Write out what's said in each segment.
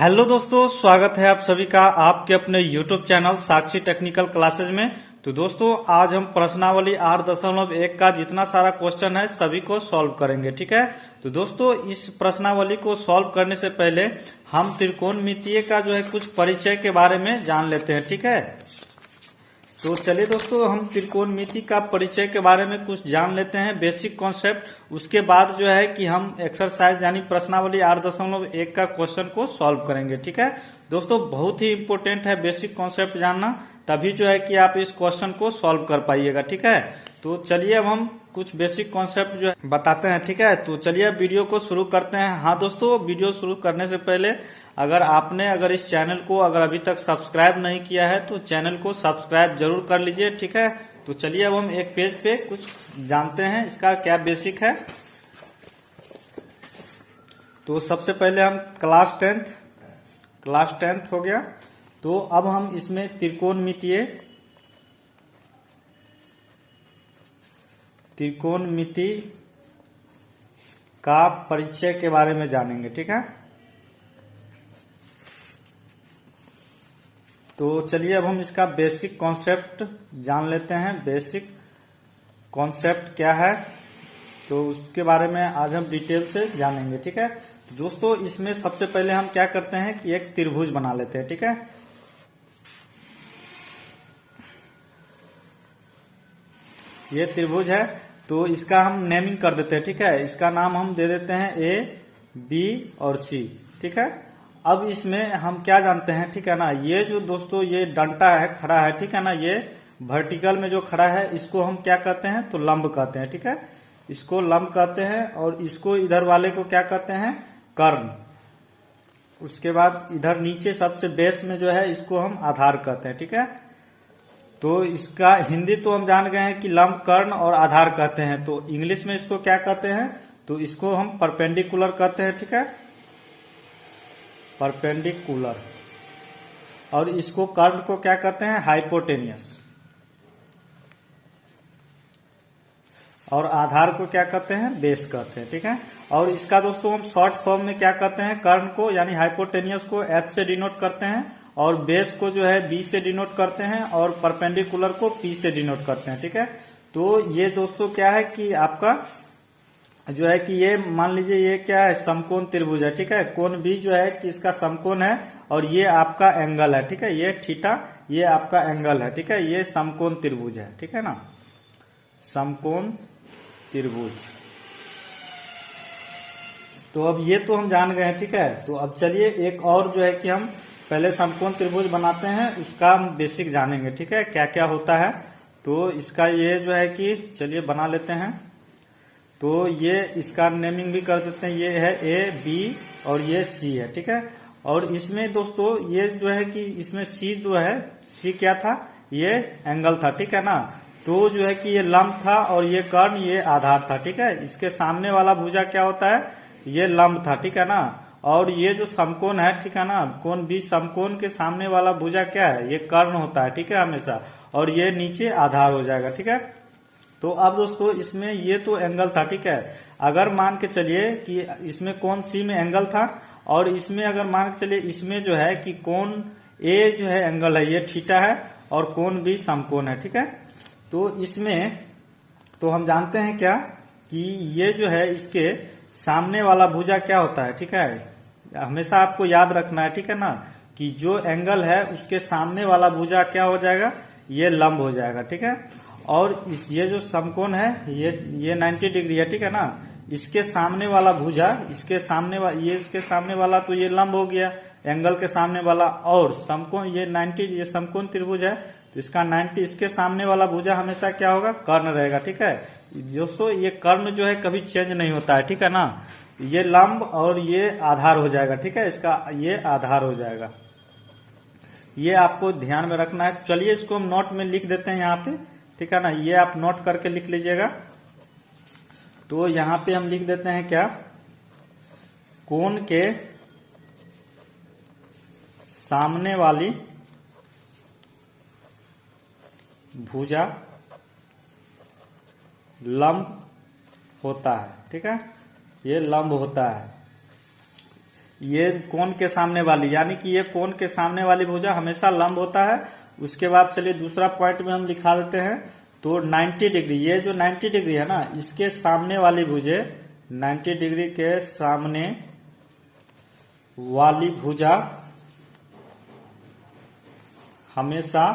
Hello दोस्तों, स्वागत है आप सभी का आपके अपने YouTube चैनल साक्षी टेक्निकल क्लासेज में। तो दोस्तों आज हम प्रश्नावली 8.1 का जितना सारा क्वेश्चन है सभी को सॉल्व करेंगे, ठीक है। तो दोस्तों इस प्रश्नावली को सॉल्व करने से पहले हम त्रिकोणमितीय का जो है कुछ परिचय के बारे में जान लेते हैं, ठीक है। तो चलिए दोस्तों हम त्रिकोणमिति का परिचय के बारे में कुछ जान लेते हैं, बेसिक कॉन्सेप्ट। उसके बाद जो है कि हम एक्सरसाइज यानी प्रश्नावली 8.1 का क्वेश्चन को सॉल्व करेंगे, ठीक है। दोस्तों बहुत ही इंपॉर्टेंट है बेसिक कॉन्सेप्ट जानना, तभी जो है कि आप इस क्वेश्चन को सॉल्व कर पाइएगा, ठीक है। तो चलिए अब हम कुछ बेसिक कॉन्सेप्ट जो है बताते हैं, ठीक है। तो चलिए अब वीडियो को शुरू करते हैं। हाँ दोस्तों, वीडियो शुरू करने से पहले अगर इस चैनल को अभी तक सब्सक्राइब नहीं किया है तो चैनल को सब्सक्राइब जरूर कर लीजिए, ठीक है। तो चलिए अब हम एक पेज पे कुछ जानते हैं इसका क्या बेसिक है। तो सबसे पहले हम क्लास टेंथ हो गया। तो अब हम इसमें त्रिकोणमिति का परिचय के बारे में जानेंगे, ठीक है। तो चलिए अब हम इसका बेसिक कॉन्सेप्ट जान लेते हैं। बेसिक कॉन्सेप्ट क्या है तो उसके बारे में आज हम डिटेल से जानेंगे, ठीक है। दोस्तों इसमें सबसे पहले हम क्या करते हैं कि एक त्रिभुज बना लेते हैं, ठीक है। ये त्रिभुज है तो इसका हम नेमिंग कर देते हैं, ठीक है। इसका नाम हम दे देते हैं ए, बी और सी, ठीक है। अब इसमें हम क्या जानते हैं, ठीक है ना। ये जो दोस्तों ये डंटा है खड़ा है, ठीक है ना, ये वर्टिकल में जो खड़ा है इसको हम क्या कहते हैं तो लंब कहते हैं, ठीक है। इसको लंब कहते हैं और इसको इधर वाले को क्या कहते हैं कर्ण। उसके बाद इधर नीचे सबसे बेस में जो है इसको हम आधार कहते हैं, ठीक है। तो इसका हिंदी तो हम जान गए हैं कि लंब, कर्ण और आधार कहते हैं। तो इंग्लिश में इसको क्या कहते हैं तो इसको हम परपेंडिकुलर कहते हैं, ठीक है, परपेंडिकुलर। और इसको कर्ण को क्या कहते हैं हाइपोटेनियस। और आधार को क्या कहते हैं बेस कहते हैं, ठीक है। और इसका दोस्तों हम शॉर्ट फॉर्म में क्या कहते हैं, कर्ण को यानी हाइपोटेनियस को एच से डिनोट करते हैं और बेस को जो है बी से डिनोट करते हैं और परपेंडिकुलर को पी से डिनोट करते हैं, ठीक है। तो ये दोस्तों क्या है कि आपका जो है कि ये मान लीजिए ये क्या है समकोण त्रिभुज है, ठीक है। कोण भी जो है कि इसका समकोण है और ये आपका एंगल है, ठीक है। ये थीटा ये आपका एंगल है, ठीक है। ये समकोण त्रिभुज है, ठीक है ना, समकोण त्रिभुज। तो अब ये तो हम जान गए हैं, ठीक है। तो अब चलिए एक और जो है कि हम पहले समकोण त्रिभुज बनाते हैं, उसका हम बेसिक जानेंगे, ठीक है, क्या क्या होता है। तो इसका ये जो है कि चलिए बना लेते हैं। तो ये इसका नेमिंग भी कर देते हैं, ये है ए, बी और ये सी है, ठीक है। और इसमें दोस्तों ये जो है कि इसमें सी जो है, सी क्या था, ये एंगल था, ठीक है ना। तो जो है कि ये लंब था और ये कर्ण ये आधार था, ठीक है। इसके सामने वाला भुजा क्या होता है, ये लंब था, ठीक है ना। और ये जो समकोण है, ठीक है ना, कोण बी समकोण के सामने वाला भुजा क्या है, ये कर्ण होता है, ठीक है हमेशा। और ये नीचे आधार हो जाएगा, ठीक है। तो अब दोस्तों इसमें ये तो एंगल था, ठीक है। अगर मान के चलिए कि इसमें कोण सी में एंगल था और इसमें अगर मान के चलिए इसमें जो है कि कोण ए जो है एंगल है, ये थीटा है और कोण बी समकोण है, ठीक है। तो इसमें तो हम जानते हैं क्या कि ये जो है इसके सामने वाला भुजा क्या होता है, ठीक है। हमेशा आपको याद रखना है, ठीक है ना, कि जो एंगल है उसके सामने वाला भुजा क्या हो जाएगा, ये लंब हो जाएगा, ठीक है। और ये जो समकोण है ये 90 डिग्री है, ठीक है ना। इसके सामने वाला भुजा इसके सामने वाला तो ये लंब हो गया एंगल के सामने वाला, और समकोण ये 90 ये समकोण त्रिभुज है तो इसका 90 इसके सामने वाला भुजा हमेशा क्या होगा कर्ण रहेगा, ठीक है। दोस्तों ये कर्ण जो है कभी चेंज नहीं होता है, ठीक है ना। ये लंब और ये आधार हो जाएगा, ठीक है, इसका ये आधार हो जाएगा। ये आपको ध्यान में रखना है। चलिए इसको हम नोट में लिख देते हैं यहाँ पे, ठीक है ना। ये आप नोट करके लिख लीजिएगा। तो यहाँ पे हम लिख देते हैं क्या, कोण के सामने वाली भुजा लंब होता है, ठीक है, ये लंब होता है। ये कोण के सामने वाली, यानी कि ये कोण के सामने वाली भुजा हमेशा लंब होता है। उसके बाद चलिए दूसरा पॉइंट में हम लिखा देते हैं। तो 90 डिग्री, ये जो 90 डिग्री है ना, इसके सामने वाली भुजे, 90 डिग्री के सामने वाली भुजा हमेशा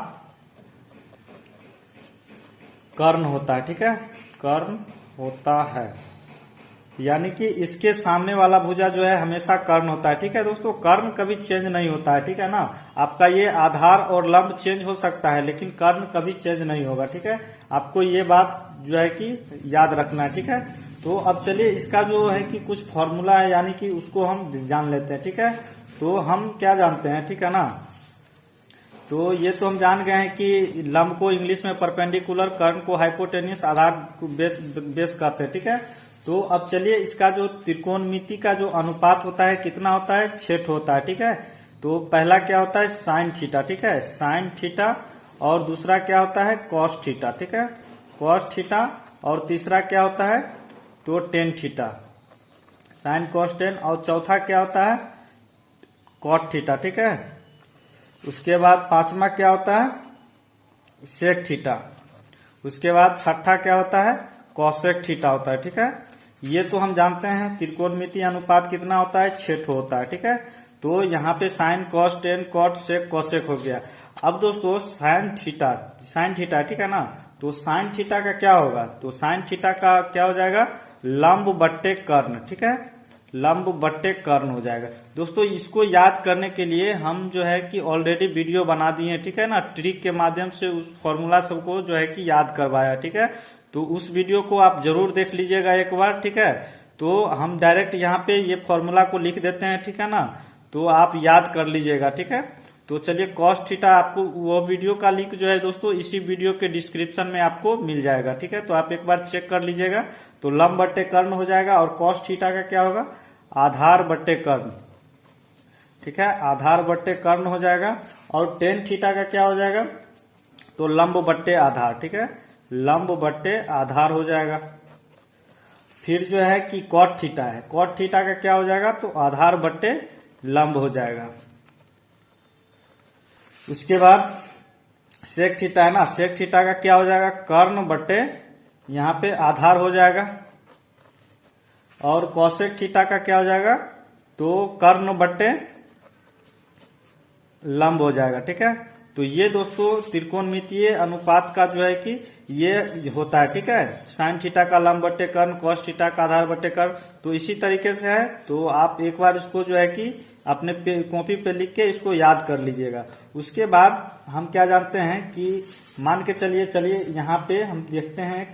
कर्ण होता है, ठीक है, कर्ण होता है। यानी कि इसके सामने वाला भुजा जो है हमेशा कर्ण होता है, ठीक है दोस्तों। कर्ण कभी चेंज नहीं होता है, ठीक है ना। आपका ये आधार और लंब चेंज हो सकता है, लेकिन कर्ण कभी चेंज नहीं होगा, ठीक है। आपको ये बात जो है कि याद रखना है, ठीक है। तो अब चलिए इसका जो है कि कुछ फॉर्मूला है, यानी कि उसको हम जान लेते हैं, ठीक है। तो हम क्या जानते हैं, ठीक है ना। तो ये तो हम जान गए हैं कि लंब को इंग्लिश में परपेंडिकुलर, कर्ण को हाइपोटेन्यूस, आधार को बेस कहते हैं, ठीक है। तो अब चलिए इसका जो त्रिकोणमिति का जो अनुपात होता है कितना होता है, 6 होता है, ठीक है। तो पहला क्या होता है, साइन थीटा, ठीक है, साइन थीटा। और दूसरा क्या होता है, कॉस थीटा, ठीक है, कॉस थीटा। और तीसरा क्या होता है, तो tan theta, sign cos ten. और चौथा क्या होता है, कॉट थीटा, ठीक है। उसके बाद पांचवा क्या होता है, सेक थीटा। उसके बाद छठा क्या होता है, कॉसेक थीटा होता है, ठीक है। ये तो हम जानते हैं त्रिकोणमिति अनुपात कितना होता है, 6 होता है, ठीक है। तो यहाँ पे sine cos tan cot sec cosec हो गया। अब दोस्तों साइन थीटा, ठीक है ना। तो साइन थीटा का क्या होगा, तो साइन थीटा का क्या हो जाएगा, लंब बट्टे कर्ण, ठीक है, लंब बट्टे कर्ण हो जाएगा। दोस्तों इसको याद करने के लिए हम जो है कि ऑलरेडी वीडियो बना दिए हैं, ठीक है ना। ट्रिक के माध्यम से उस फॉर्मूला सबको जो है कि याद करवाया, ठीक है। तो उस वीडियो को आप जरूर देख लीजिएगा एक बार, ठीक है। तो हम डायरेक्ट यहाँ पे ये फॉर्मूला को लिख देते हैं, ठीक है ना। तो आप याद कर लीजिएगा, ठीक है। तो चलिए कॉस थीटा, आपको वो वीडियो का लिंक जो है दोस्तों इसी वीडियो के डिस्क्रिप्शन में आपको मिल जाएगा, ठीक है। तो आप एक बार चेक कर लीजिएगा। तो लंब बट्टे कर्ण हो जाएगा, और कॉस थीटा का क्या होगा, आधार बट्टे कर्ण, ठीक है, आधार बट्टे कर्ण हो जाएगा। और टेन थीटा का क्या हो जाएगा, तो लंब बट्टे आधार, ठीक है, लंब बट्टे आधार हो जाएगा। फिर जो है कि कॉट थीटा है, कॉट थीटा का क्या हो जाएगा, तो आधार बट्टे लंब हो जाएगा। उसके बाद सेक थीटा है ना, सेक थीटा का क्या हो जाएगा, कर्ण बट्टे यहाँ पे आधार हो जाएगा। और कॉसेक थीटा का क्या हो जाएगा, तो कर्ण बट्टे लंब हो जाएगा, ठीक है। तो ये दोस्तों त्रिकोणमितीय अनुपात का जो है कि ये होता है, ठीक है। साइन थीटा का लंब बट्टे कर्ण, कॉस थीटा का आधार बट्टे कर्ण। तो इसी तरीके से है। तो आप एक बार इसको जो है कि अपने कॉपी पे लिख के इसको याद कर लीजिएगा। उसके बाद हम क्या जानते हैं कि मान के चलिए यहाँ पे हम देखते हैं।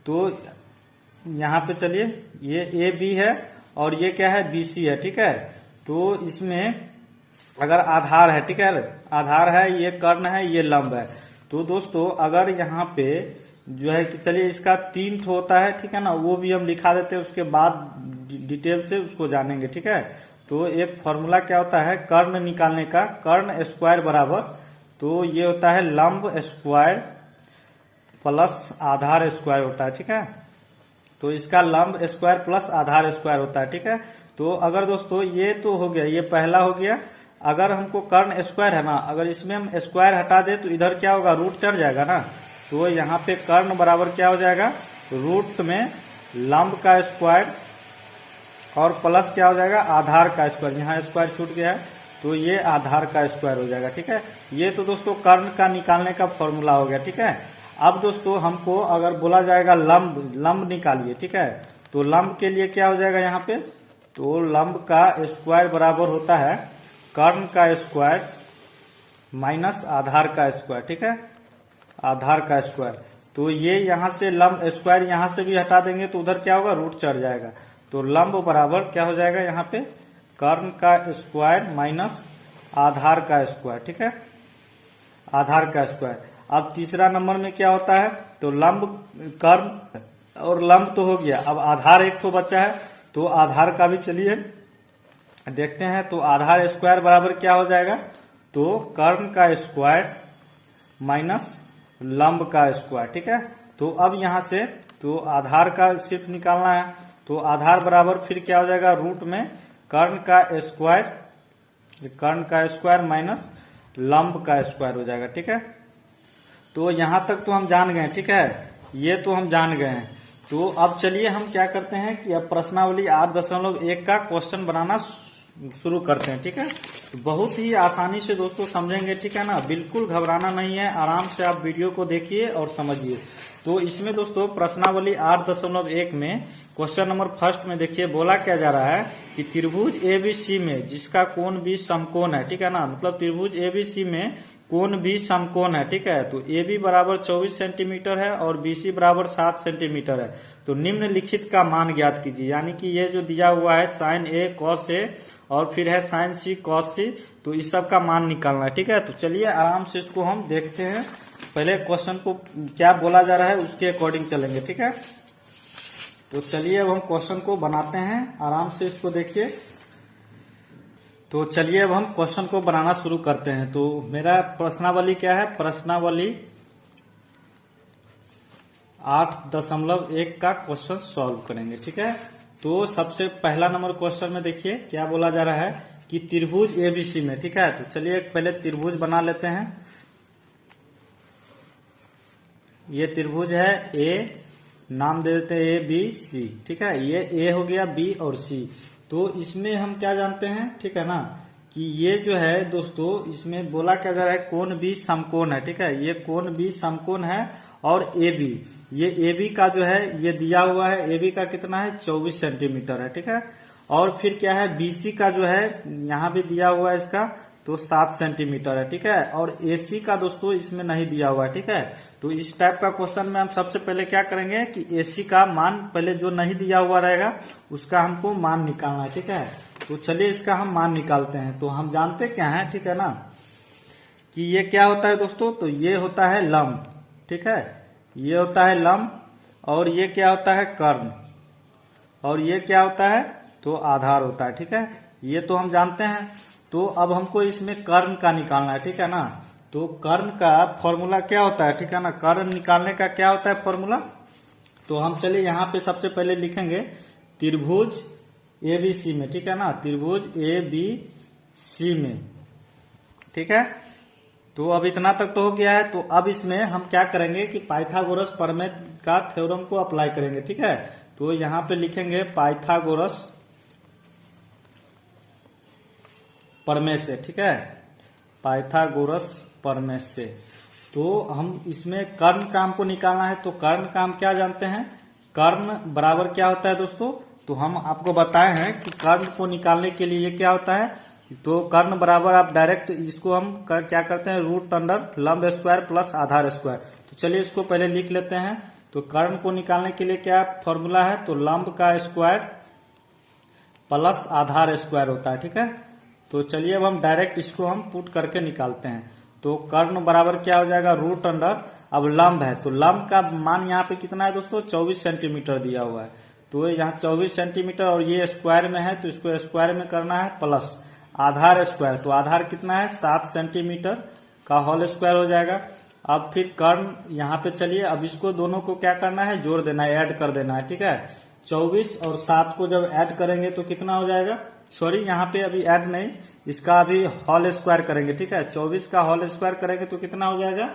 तो यहाँ पे चलिए ये ए बी है और ये क्या है, बी सी है, ठीक है। तो इसमें अगर आधार है, ठीक है, आधार है, ये कर्ण है, ये लंब है। तो दोस्तों अगर यहाँ पे जो है कि चलिए इसका 3 होता है, ठीक है ना, वो भी हम लिखा देते हैं, उसके बाद डिटेल से उसको जानेंगे, ठीक है। तो एक फॉर्मूला क्या होता है कर्ण निकालने का, कर्ण स्क्वायर बराबर, तो ये होता है लंब स्क्वायर प्लस आधार स्क्वायर होता है, ठीक है। तो इसका लंब स्क्वायर प्लस आधार स्क्वायर होता है, ठीक है। तो अगर दोस्तों ये तो हो गया, ये पहला हो गया। अगर हमको कर्ण स्क्वायर है ना, अगर इसमें हम स्क्वायर हटा दे तो इधर क्या होगा, रूट चढ़ जाएगा ना। तो यहाँ पे कर्ण बराबर क्या हो जाएगा, रूट में लंब का स्क्वायर और प्लस क्या हो जाएगा, आधार का स्क्वायर। यहाँ स्क्वायर छूट गया है तो ये आधार का स्क्वायर हो जाएगा, ठीक है। ये तो दोस्तों कर्ण का निकालने का फॉर्मूला हो गया, ठीक है। अब दोस्तों हमको अगर बोला जाएगा लंब निकालिए, ठीक है। तो लंब के लिए क्या हो जाएगा यहाँ पे, तो लंब का स्क्वायर बराबर होता है कर्ण का स्क्वायर माइनस आधार का स्क्वायर, ठीक है, आधार का स्क्वायर। तो ये यहाँ से लंब स्क्वायर यहाँ से भी हटा देंगे तो उधर क्या होगा, रूट चढ़ जाएगा। तो लंब बराबर क्या हो जाएगा यहाँ पे, कर्ण का स्क्वायर माइनस आधार का स्क्वायर, ठीक है, आधार का स्क्वायर। अब तीसरा नंबर में क्या होता है, तो लंब कर्ण और लंब तो हो गया, अब आधार एक तो बचा है। तो आधार का भी चलिए देखते हैं। तो आधार स्क्वायर बराबर क्या हो जाएगा, तो कर्ण का स्क्वायर माइनस लंब का स्क्वायर, ठीक है। तो अब यहाँ से तो आधार का सिर्फ निकालना है। तो आधार बराबर फिर क्या हो जाएगा, रूट में कर्ण का स्क्वायर माइनस लंब का स्क्वायर हो जाएगा। ठीक है, तो यहां तक तो हम जान गए। ठीक है, ये तो हम जान गए हैं। तो अब चलिए हम क्या करते हैं कि अब प्रश्नावली 8.1 का क्वेश्चन बनाना शुरू करते हैं। ठीक है, तो बहुत ही आसानी से दोस्तों समझेंगे। ठीक है ना, बिल्कुल घबराना नहीं है, आराम से आप वीडियो को देखिए और समझिए। तो इसमें दोस्तों प्रश्नावली 8.1 में क्वेश्चन नंबर फर्स्ट में देखिए बोला क्या जा रहा है कि त्रिभुज एबीसी में जिसका कोण भी समकोण है। ठीक है ना, मतलब त्रिभुज एबीसी में कोण भी समकोण है। ठीक है, तो ए बी बराबर 24 सेंटीमीटर है और बीसी बराबर 7 सेंटीमीटर है। तो निम्नलिखित का मान ज्ञात कीजिए, यानी कि ये जो दिया हुआ है साइन ए कॉस ए और फिर है साइन सी कॉस सी, तो इस सब का मान निकालना है। ठीक है, तो चलिए आराम से इसको हम देखते हैं। पहले क्वेश्चन को क्या बोला जा रहा है उसके अकॉर्डिंग चलेंगे। ठीक है, तो चलिए अब हम क्वेश्चन को बनाते हैं, आराम से इसको देखिए। तो चलिए अब हम क्वेश्चन को बनाना शुरू करते हैं। तो मेरा प्रश्नावली क्या है, प्रश्नावली 8.1 का क्वेश्चन सॉल्व करेंगे। ठीक है, तो सबसे पहला नंबर क्वेश्चन में देखिए क्या बोला जा रहा है कि त्रिभुज एबीसी में। ठीक है, तो चलिए पहले त्रिभुज बना लेते हैं। ये त्रिभुज है ए, नाम दे देते हैं ए बी सी। ठीक है, ये ए हो गया, बी और सी। तो इसमें हम क्या जानते हैं, ठीक है ना, कि ये जो है दोस्तों इसमें बोला क्या जा रहा है कोण भी समकोण है। ठीक है, ये कोण भी समकोण है और ए बी, ये ए बी का जो है ये दिया हुआ है, ए बी का कितना है 24 सेंटीमीटर है। ठीक है, और फिर क्या है बीसी का जो है यहाँ भी दिया हुआ है इसका तो 7 सेंटीमीटर है। ठीक है, और एसी का दोस्तों इसमें नहीं दिया हुआ है। ठीक है, तो इस टाइप का क्वेश्चन में हम सबसे पहले क्या करेंगे कि एसी का मान पहले जो नहीं दिया हुआ रहेगा उसका हमको मान निकालना है। ठीक है, तो चलिए इसका हम मान निकालते हैं। तो हम जानते क्या है, ठीक है ना, कि ये क्या होता है दोस्तों, तो ये होता है लंब। ठीक है, ये होता है लंब और ये क्या होता है कर्ण और ये क्या होता है तो आधार होता है। ठीक है, ये तो हम जानते हैं। तो अब हमको इसमें कर्ण का निकालना है। ठीक है ना, तो कर्ण का फॉर्मूला क्या होता है, ठीक है ना, कर्ण निकालने का क्या होता है फॉर्मूला। तो हम चलिए यहाँ पे सबसे पहले लिखेंगे त्रिभुज एबीसी में। ठीक है ना, त्रिभुज एबीसी में। ठीक है, तो अब इतना तक तो हो गया है। तो अब इसमें हम क्या करेंगे कि पाइथागोरस प्रमेय का थ्योरम को अप्लाई करेंगे। ठीक है, तो यहाँ पे लिखेंगे पाइथागोरस प्रमेय से। ठीक है, पाइथागोरस प्रमेय से। तो हम इसमें कर्ण का हमको निकालना है। तो कर्ण का हम क्या जानते हैं, कर्ण बराबर क्या होता है दोस्तों, तो हम आपको बताए हैं कि कर्ण को निकालने के लिए ये क्या होता है, तो कर्ण बराबर आप डायरेक्ट इसको हम क्या करते हैं रूट अंडर लंब स्क्वायर प्लस आधार स्क्वायर। तो चलिए इसको पहले लिख लेते हैं। तो कर्ण को निकालने के लिए क्या फॉर्मूला है, तो लंब का स्क्वायर प्लस आधार स्क्वायर होता है। ठीक है, तो चलिए अब हम डायरेक्ट इसको हम पुट करके निकालते हैं। तो कर्ण बराबर क्या हो जाएगा रूट अंडर, अब लंब है तो लंब का मान यहाँ पे कितना है दोस्तों 24 सेंटीमीटर दिया हुआ है। तो यहाँ 24 सेंटीमीटर और ये स्क्वायर में है तो इसको स्क्वायर में करना है प्लस आधार स्क्वायर। तो आधार कितना है 7 सेंटीमीटर का होल स्क्वायर हो जाएगा। अब फिर कर्ण यहाँ पे चलिए अब इसको दोनों को क्या करना है जोड़ देना है, ऐड कर देना है। ठीक है, 24 और 7 को जब ऐड करेंगे तो कितना हो जाएगा, सॉरी यहाँ पे अभी ऐड नहीं, इसका अभी होल स्क्वायर करेंगे। ठीक है, 24 का होल स्क्वायर करेंगे तो कितना हो जाएगा,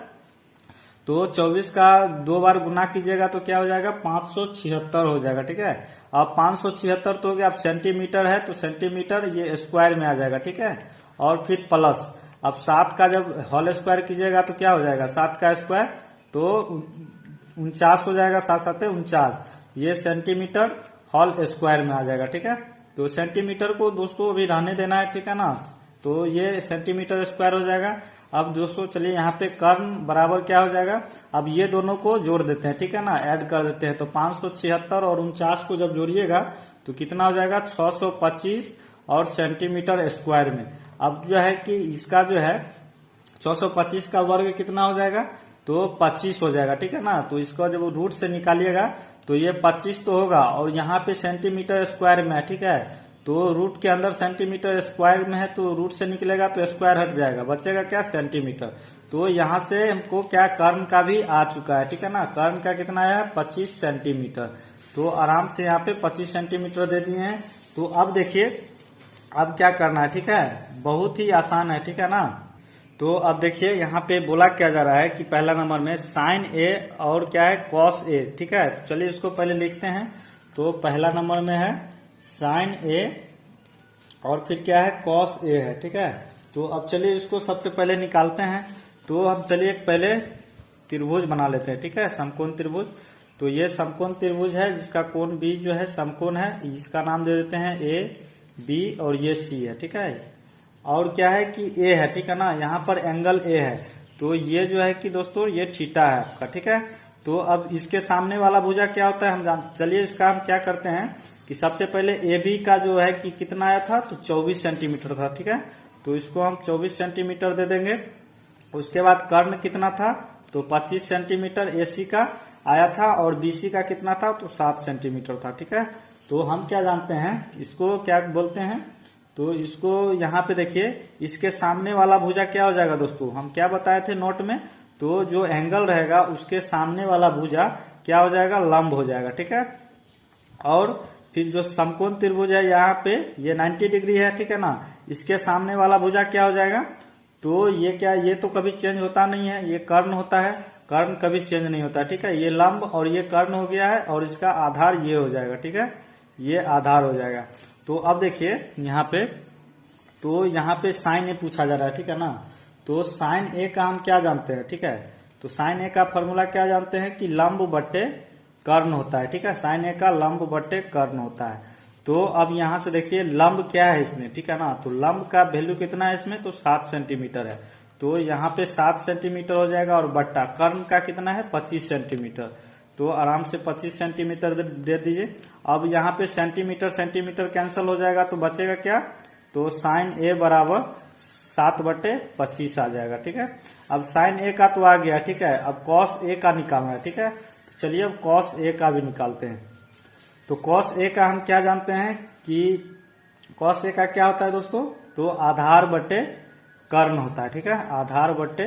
तो 24 का 2 बार गुना कीजिएगा तो क्या हो जाएगा 576 हो जाएगा। ठीक है, अब 576 तो हो गया, अब सेंटीमीटर है तो सेंटीमीटर ये स्क्वायर में आ जाएगा। ठीक है, और फिर प्लस अब 7 का जब होल स्क्वायर कीजिएगा तो क्या हो जाएगा 7 का स्क्वायर तो 49 हो जाएगा, 7 7 49, ये सेंटीमीटर होल स्क्वायर में आ जाएगा। ठीक है, तो सेंटीमीटर को दोस्तों अभी रहने देना है। ठीक है ना, तो ये सेंटीमीटर स्क्वायर हो जाएगा। अब दोस्तों चलिए यहाँ पे कर्ण बराबर क्या हो जाएगा, अब ये दोनों को जोड़ देते हैं। ठीक है ना, ऐड कर देते हैं। तो 576 और 49 को जब जोड़िएगा तो कितना हो जाएगा 625 और सेंटीमीटर स्क्वायर में। अब जो है कि इसका जो है 625 का वर्ग कितना हो जाएगा तो 25 हो जाएगा। ठीक है ना, तो इसको जब रूट से निकालिएगा तो ये 25 तो होगा और यहाँ पे सेंटीमीटर स्क्वायर में है। ठीक है, तो रूट के अंदर सेंटीमीटर स्क्वायर में है तो रूट से निकलेगा तो स्क्वायर हट जाएगा, बचेगा क्या सेंटीमीटर। तो यहाँ से हमको क्या कर्ण का भी आ चुका है। ठीक है ना, कर्ण का कितना है 25 सेंटीमीटर। तो आराम से यहाँ पे 25 सेंटीमीटर दे दिए हैं। तो अब देखिए अब क्या करना है, ठीक है, बहुत ही आसान है, ठीक है ना। तो अब देखिए यहाँ पे बोला क्या जा रहा है कि पहला नंबर में साइन ए और क्या है कॉस ए, ठीक है। तो चलिए इसको पहले लिखते हैं। तो पहला नंबर में है साइन ए और फिर क्या है कॉस ए है, ठीक है। तो अब चलिए इसको सबसे पहले निकालते हैं। तो हम चलिए पहले त्रिभुज बना लेते हैं, ठीक है, समकोण त्रिभुज। तो ये समकोण त्रिभुज है जिसका कोण बी जो है समकोण है, इसका नाम दे देते हैं ए बी और ये सी है, ठीक है। और क्या है कि ए है, ठीक है ना, यहाँ पर एंगल ए है। तो ये जो है कि दोस्तों ये थीटा है आपका, ठीक है। तो अब इसके सामने वाला भुजा क्या होता है हम चलिए इसका हम क्या करते हैं कि सबसे पहले ए बी का जो है कि कितना आया था, तो 24 सेंटीमीटर था, ठीक है। तो इसको हम 24 सेंटीमीटर दे देंगे। उसके बाद कर्ण कितना था, तो 25 सेंटीमीटर एसी का आया था और बीसी का कितना था, तो 7 सेंटीमीटर था, ठीक है। तो हम क्या जानते हैं, इसको क्या बोलते हैं, तो इसको यहाँ पे देखिए इसके सामने वाला भुजा क्या हो जाएगा दोस्तों, हम क्या बताए थे नोट में, तो जो एंगल रहेगा उसके सामने वाला भुजा क्या हो जाएगा, लंब हो जाएगा, ठीक है। और फिर जो समकोण त्रिभुज है यहाँ पे ये 90 डिग्री है, ठीक है ना, इसके सामने वाला भुजा क्या हो जाएगा, तो ये क्या, ये तो कभी चेंज होता नहीं है, ये कर्ण होता है, कर्ण कभी चेंज नहीं होता, ठीक है। ये लंब और ये कर्ण हो गया है और इसका आधार ये हो जाएगा, ठीक है, ये आधार हो जाएगा। तो अब देखिए यहाँ पे, तो यहाँ पे साइन ए पूछा जा रहा है, ठीक है ना। तो साइन ए का हम क्या जानते हैं, ठीक है। तो साइन ए का फॉर्मूला क्या जानते हैं कि लंब बट्टे कर्ण होता है, ठीक है। साइन ए का लंब बट्टे कर्ण होता है। तो अब यहाँ से देखिए लंब क्या है इसमें, ठीक है ना। तो लंब का वैल्यू कितना है इसमें, तो 7 सेंटीमीटर है। तो यहाँ पे 7 सेंटीमीटर हो जाएगा और बट्टा कर्ण का कितना है 25 सेंटीमीटर। तो आराम से 25 सेंटीमीटर दे दीजिए। अब यहाँ पे सेंटीमीटर सेंटीमीटर कैंसिल हो जाएगा तो बचेगा क्या, तो साइन ए बराबर 7/25 आ जाएगा, ठीक है। अब साइन ए का तो आ गया, ठीक है। अब कॉस ए का निकालना है, ठीक है। तो चलिए अब कॉस ए का भी निकालते हैं। तो कॉस ए का हम क्या जानते हैं कि कॉस ए का क्या होता है दोस्तों, तो आधार बटे कर्ण होता है, ठीक है, आधार बटे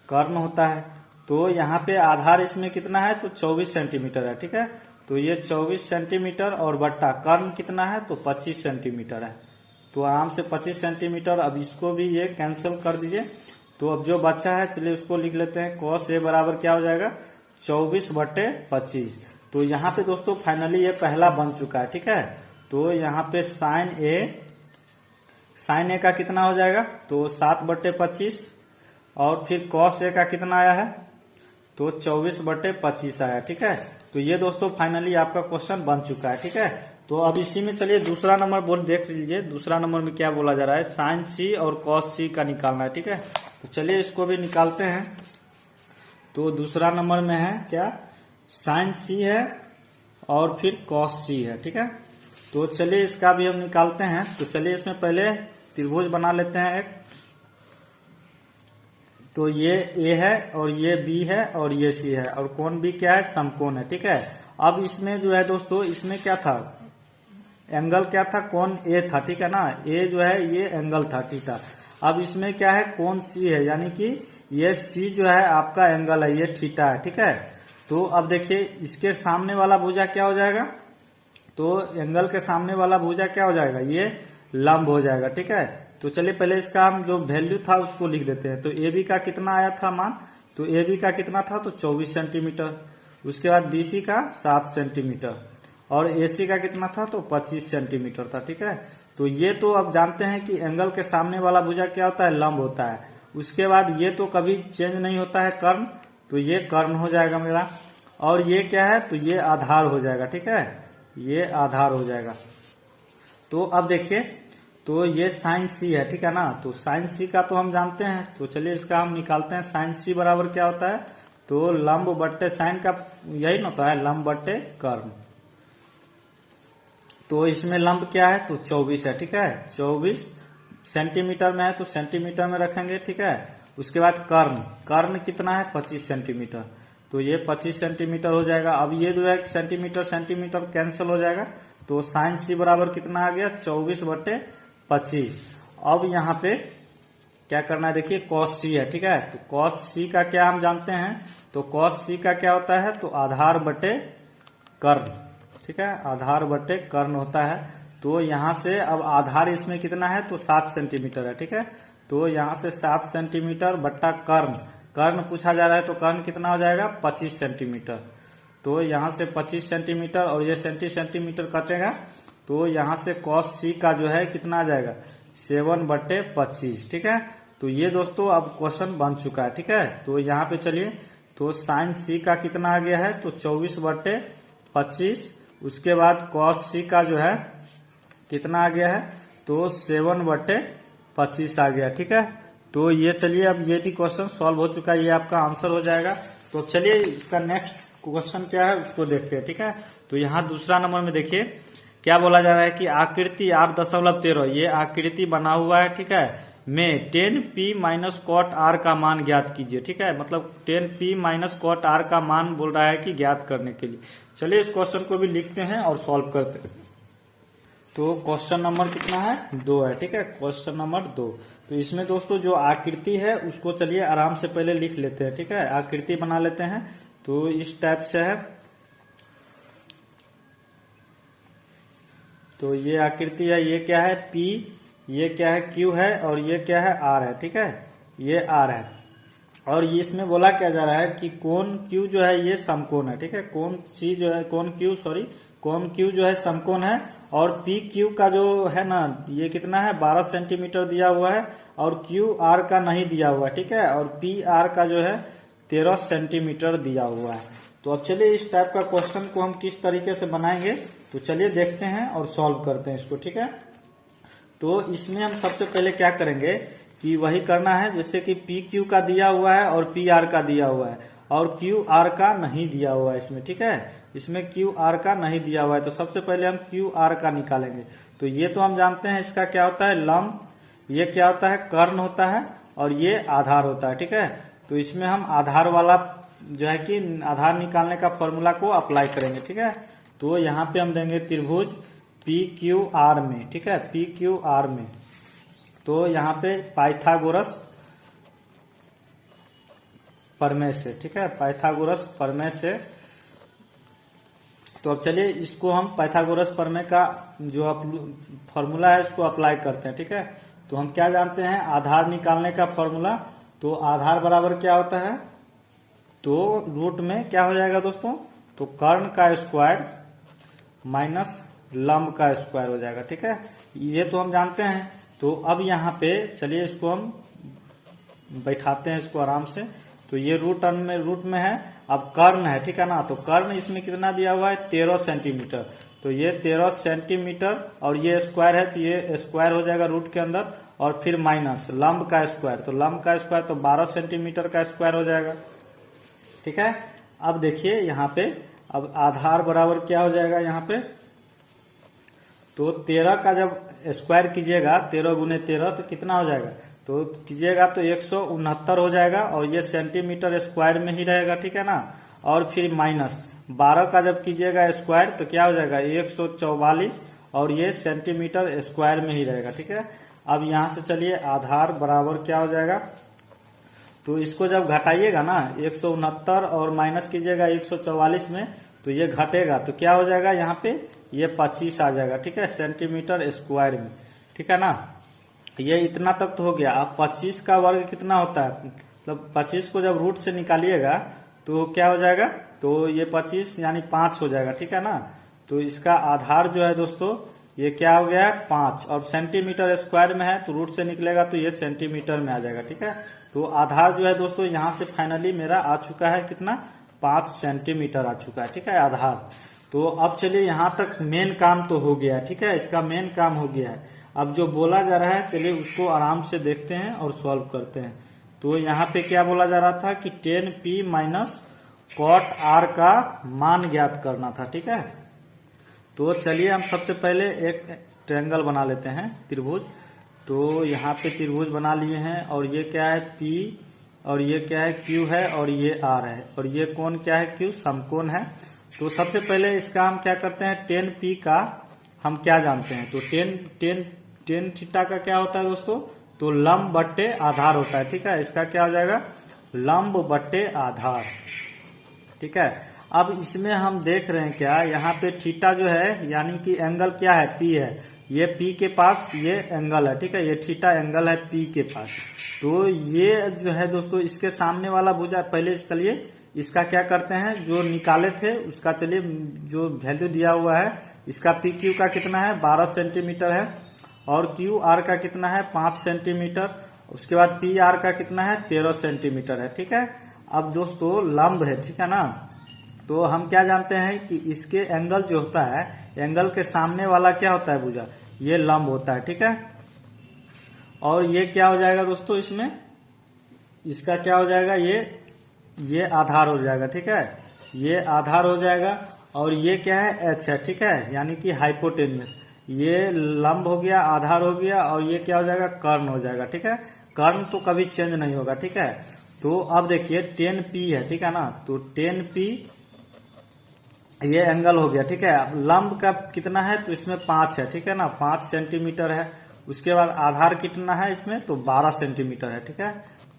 कर्ण होता है। तो यहाँ पे आधार इसमें कितना है, तो 24 सेंटीमीटर है, ठीक है। तो ये 24 सेंटीमीटर और बट्टा कर्ण कितना है, तो 25 सेंटीमीटर है। तो आराम से 25 सेंटीमीटर, अब इसको भी ये कैंसिल कर दीजिए। तो अब जो बच्चा है चलिए उसको लिख लेते हैं, कॉस ए बराबर क्या हो जाएगा 24/25। तो यहाँ पे दोस्तों फाइनली ये पहला बन चुका है, ठीक है। तो यहाँ पे साइन ए का कितना हो जाएगा, तो 7/25 और फिर कॉस ए का कितना आया है, तो 24/25 आया, ठीक है। तो ये दोस्तों फाइनली आपका क्वेश्चन बन चुका है, ठीक है। तो अब इसी में चलिए दूसरा नंबर बोल देख लीजिए, दूसरा नंबर में क्या बोला जा रहा है, साइन सी और कॉस सी का निकालना है, ठीक है। तो चलिए इसको भी निकालते हैं। तो दूसरा नंबर में है क्या, साइन सी है और फिर कॉस सी है, ठीक है। तो चलिए इसका भी हम निकालते हैं। तो चलिए इसमें पहले त्रिभुज बना लेते हैं एक। तो ये ए है और ये बी है और ये सी है और कोण बी क्या है, समकोण है, ठीक है। अब इसमें जो है दोस्तों, इसमें क्या था, एंगल क्या था, कोण ए था, ठीक है ना। ए जो है ये एंगल था, ठीक है। अब इसमें क्या है, कोण सी है, यानी कि ये सी जो है आपका एंगल है, ये थीटा है, ठीक है। तो अब देखिए इसके सामने वाला भुजा क्या हो जाएगा, तो एंगल के सामने वाला भुजा क्या हो जाएगा, ये लंब हो जाएगा, ठीक है। तो चलिए पहले इसका हम जो वैल्यू था उसको लिख देते हैं। तो ए बी का कितना आया था मान, तो ए बी का कितना था, तो 24 सेंटीमीटर। उसके बाद बी सी का 7 सेंटीमीटर और ए सी का कितना था, तो 25 सेंटीमीटर था, ठीक है। तो ये तो अब जानते हैं कि एंगल के सामने वाला भुजा क्या होता है, लंब होता है। उसके बाद ये तो कभी चेंज नहीं होता है, कर्ण, तो ये कर्ण हो जाएगा मेरा। और ये क्या है, तो ये आधार हो जाएगा, ठीक है, ये आधार हो जाएगा। तो अब देखिए, तो ये साइन सी है, ठीक है ना। तो साइन सी का तो हम जानते हैं, तो चलिए इसका हम निकालते हैं। साइन सी बराबर क्या होता है, तो लंब बट्टे साइन का यही ना होता है, लंब बट्टे कर्ण। तो इसमें लंब क्या है, तो 24 है, ठीक है। 24 सेंटीमीटर में है तो सेंटीमीटर में रखेंगे, ठीक है। उसके बाद कर्ण कितना है, 25 सेंटीमीटर। तो ये 25 सेंटीमीटर हो जाएगा। अब ये जो है सेंटीमीटर सेंटीमीटर कैंसिल हो जाएगा। तो साइन सी बराबर कितना आ गया, 24/25। अब यहाँ पे क्या करना है, देखिए कॉस सी है, ठीक है। तो कॉस सी का क्या हम जानते हैं, तो कॉस सी का क्या होता है, तो आधार बटे कर्ण, ठीक है, आधार बटे कर्ण होता है। तो यहाँ से अब आधार इसमें कितना है, तो 7 सेंटीमीटर है, ठीक है। तो यहाँ से 7 सेंटीमीटर बट्टा कर्ण, कर्ण पूछा जा रहा है तो कर्ण कितना हो जाएगा, 25 सेंटीमीटर। तो यहाँ से 25 सेंटीमीटर और ये सेंटीमीटर कटेगा, तो यहाँ से cos c का जो है कितना आ जाएगा, 7/25, ठीक है। तो ये दोस्तों अब क्वेश्चन बन चुका है, ठीक है। तो यहाँ पे चलिए, तो साइन c का कितना आ गया है, तो 24/25। उसके बाद cos c का जो है कितना आ गया है, तो 7/25 आ गया, ठीक है। तो ये चलिए अब ये भी क्वेश्चन सॉल्व हो चुका है, ये आपका आंसर हो जाएगा। तो चलिए इसका नेक्स्ट क्वेश्चन क्या है उसको देखते हैं, ठीक है। तो यहाँ दूसरा नंबर में देखिए क्या बोला जा रहा है कि आकृति 8.13, ये आकृति बना हुआ है, ठीक है, में 10p माइनस कॉट r का मान ज्ञात कीजिए, ठीक है। मतलब 10p माइनस कॉट r का मान बोल रहा है कि ज्ञात करने के लिए। चलिए इस क्वेश्चन को भी लिखते हैं और सॉल्व करते हैं। तो क्वेश्चन नंबर कितना है, 2 है, ठीक है। Question number 2। तो इसमें दोस्तों जो आकृति है उसको चलिए आराम से पहले लिख लेते हैं, ठीक है। आकृति बना लेते हैं। तो इस टाइप से है, तो ये आकृति है, ये क्या है P, ये क्या है Q है, और ये क्या है R है, ठीक है, ये R है। और ये इसमें बोला क्या जा रहा है कि कोण Q जो है ये समकोण है, ठीक है। कोण C जो है, कोण Q जो है समकोण है। और PQ का जो है ना, ये कितना है, 12 सेंटीमीटर दिया हुआ है, और QR का नहीं दिया हुआ है, ठीक है। और PR का जो है 13 सेंटीमीटर दिया हुआ है। तो अब चलिए इस टाइप का क्वेश्चन को हम किस तरीके से बनाएंगे, तो चलिए देखते हैं और सॉल्व करते हैं इसको, ठीक है। तो इसमें हम सबसे पहले क्या करेंगे कि वही करना है जैसे कि PQ का दिया हुआ है और PR का दिया हुआ है, और QR का नहीं दिया हुआ है इसमें, ठीक है। इसमें QR का नहीं दिया हुआ है, तो सबसे पहले हम QR का निकालेंगे। तो ये तो हम जानते हैं इसका क्या होता है, लंब, ये क्या होता है, कर्ण होता है, और ये आधार होता है, ठीक है। तो इसमें हम आधार वाला जो है कि आधार निकालने का फॉर्मूला को अप्लाई करेंगे, ठीक है। तो यहाँ पे हम देंगे त्रिभुज PQR में, ठीक है, PQR में। तो यहाँ पे पाइथागोरस प्रमेय से, ठीक है, पाइथागोरस प्रमेय से। तो अब चलिए इसको हम पाइथागोरस प्रमेय का जो फॉर्मूला है इसको अप्लाई करते हैं, ठीक है। तो हम क्या जानते हैं, आधार निकालने का फॉर्मूला। तो आधार बराबर क्या होता है, तो रूट में क्या हो जाएगा दोस्तों, तो कर्ण का स्क्वायर माइनस लंब का स्क्वायर हो जाएगा, ठीक है। ये तो हम जानते हैं। तो अब यहाँ पे चलिए इसको हम बैठाते हैं इसको आराम से। तो ये रूट में है, अब कर्ण है, ठीक है ना। तो कर्ण इसमें कितना दिया हुआ है, 13 सेंटीमीटर। तो ये 13 सेंटीमीटर और ये स्क्वायर है, तो ये स्क्वायर हो जाएगा रूट के अंदर, और फिर माइनस लंब का स्क्वायर, तो लंब का स्क्वायर तो 12 सेंटीमीटर का स्क्वायर हो जाएगा, ठीक है। अब देखिए यहाँ पे, अब आधार बराबर क्या हो जाएगा यहाँ पे, तो 13 का जब स्क्वायर कीजिएगा, 13 गुने 13 तो कितना हो जाएगा, तो कीजिएगा तो 169 हो जाएगा, और ये सेंटीमीटर स्क्वायर में ही रहेगा, ठीक है ना। और फिर माइनस 12 का जब कीजिएगा स्क्वायर तो क्या हो जाएगा, 144, और ये सेंटीमीटर स्क्वायर में ही रहेगा, ठीक है। अब यहाँ से चलिए आधार बराबर क्या हो जाएगा, तो इसको जब घटाइएगा ना, 169 और माइनस कीजिएगा 144 में, तो ये घटेगा, तो क्या हो जाएगा यहाँ पे, ये 25 आ जाएगा, ठीक है, सेंटीमीटर स्क्वायर में, ठीक है ना। ये इतना तक तो हो गया। अब 25 का वर्ग कितना होता है, मतलब 25 को जब रूट से निकालिएगा तो क्या हो जाएगा, तो ये 25 यानी 5 हो जाएगा, ठीक है ना। तो इसका आधार जो है दोस्तों ये क्या हो गया है, 5, और सेंटीमीटर स्क्वायर में है तो रूट से निकलेगा तो ये सेंटीमीटर में आ जाएगा, ठीक है। तो आधार जो है दोस्तों यहाँ से फाइनली मेरा आ चुका है कितना, 5 सेंटीमीटर आ चुका है, ठीक है, आधार। तो अब चलिए यहाँ तक मेन काम तो हो गया है, ठीक है, इसका मेन काम हो गया है। अब जो बोला जा रहा है चलिए उसको आराम से देखते हैं और सॉल्व करते हैं। तो यहाँ पे क्या बोला जा रहा था कि 10p माइनस कॉट r का मान ज्ञात करना था, ठीक है। तो चलिए हम सबसे पहले एक ट्रायंगल बना लेते हैं, त्रिभुज। तो यहाँ पे त्रिभुज बना लिए हैं, और ये क्या है P, और ये क्या है Q है, और ये R है, और ये कोण क्या है, Q, समकोण है। तो सबसे पहले इसका हम क्या करते हैं, 10p का हम क्या जानते हैं, तो 10 थीटा का क्या होता है दोस्तों, तो लंब बट्टे आधार होता है, ठीक है। इसका क्या हो जाएगा, लंब बट्टे आधार, ठीक है। अब इसमें हम देख रहे हैं क्या, यहाँ पे थीटा जो है यानी कि एंगल क्या है, P है। ये पी के पास ये एंगल है, ठीक है, ये थीटा एंगल है पी के पास। तो ये जो है दोस्तों इसके सामने वाला भुजा, पहले चलिए इसका क्या करते हैं, जो निकाले थे उसका चलिए जो वैल्यू दिया हुआ है इसका पी क्यू का कितना है 12 सेंटीमीटर है, और क्यू आर का कितना है 5 सेंटीमीटर, उसके बाद पी आर का कितना है 13 सेंटीमीटर है, ठीक है। अब दोस्तों लंब है, ठीक है ना, तो हम क्या जानते हैं कि इसके एंगल जो होता है, एंगल के सामने वाला क्या होता है भुजा, ये लंब होता है, ठीक है। और ये क्या हो जाएगा दोस्तों, इसमें इसका क्या हो जाएगा, ये आधार हो जाएगा, ठीक है, ये आधार हो जाएगा। और ये क्या है एच है, ठीक है, यानी कि हाइपोटेन्यूस, ये लंब हो गया, आधार हो गया, और ये क्या हो जाएगा कर्ण हो जाएगा, ठीक है। कर्ण तो कभी चेंज नहीं होगा, ठीक है। तो अब देखिए 10P है, ठीक है ना, तो 10P ये एंगल हो गया, ठीक है। अब लंब का कितना है, तो इसमें 5 है, ठीक है ना, 5 सेंटीमीटर है। उसके बाद आधार कितना है इसमें, तो 12 सेंटीमीटर है, ठीक है,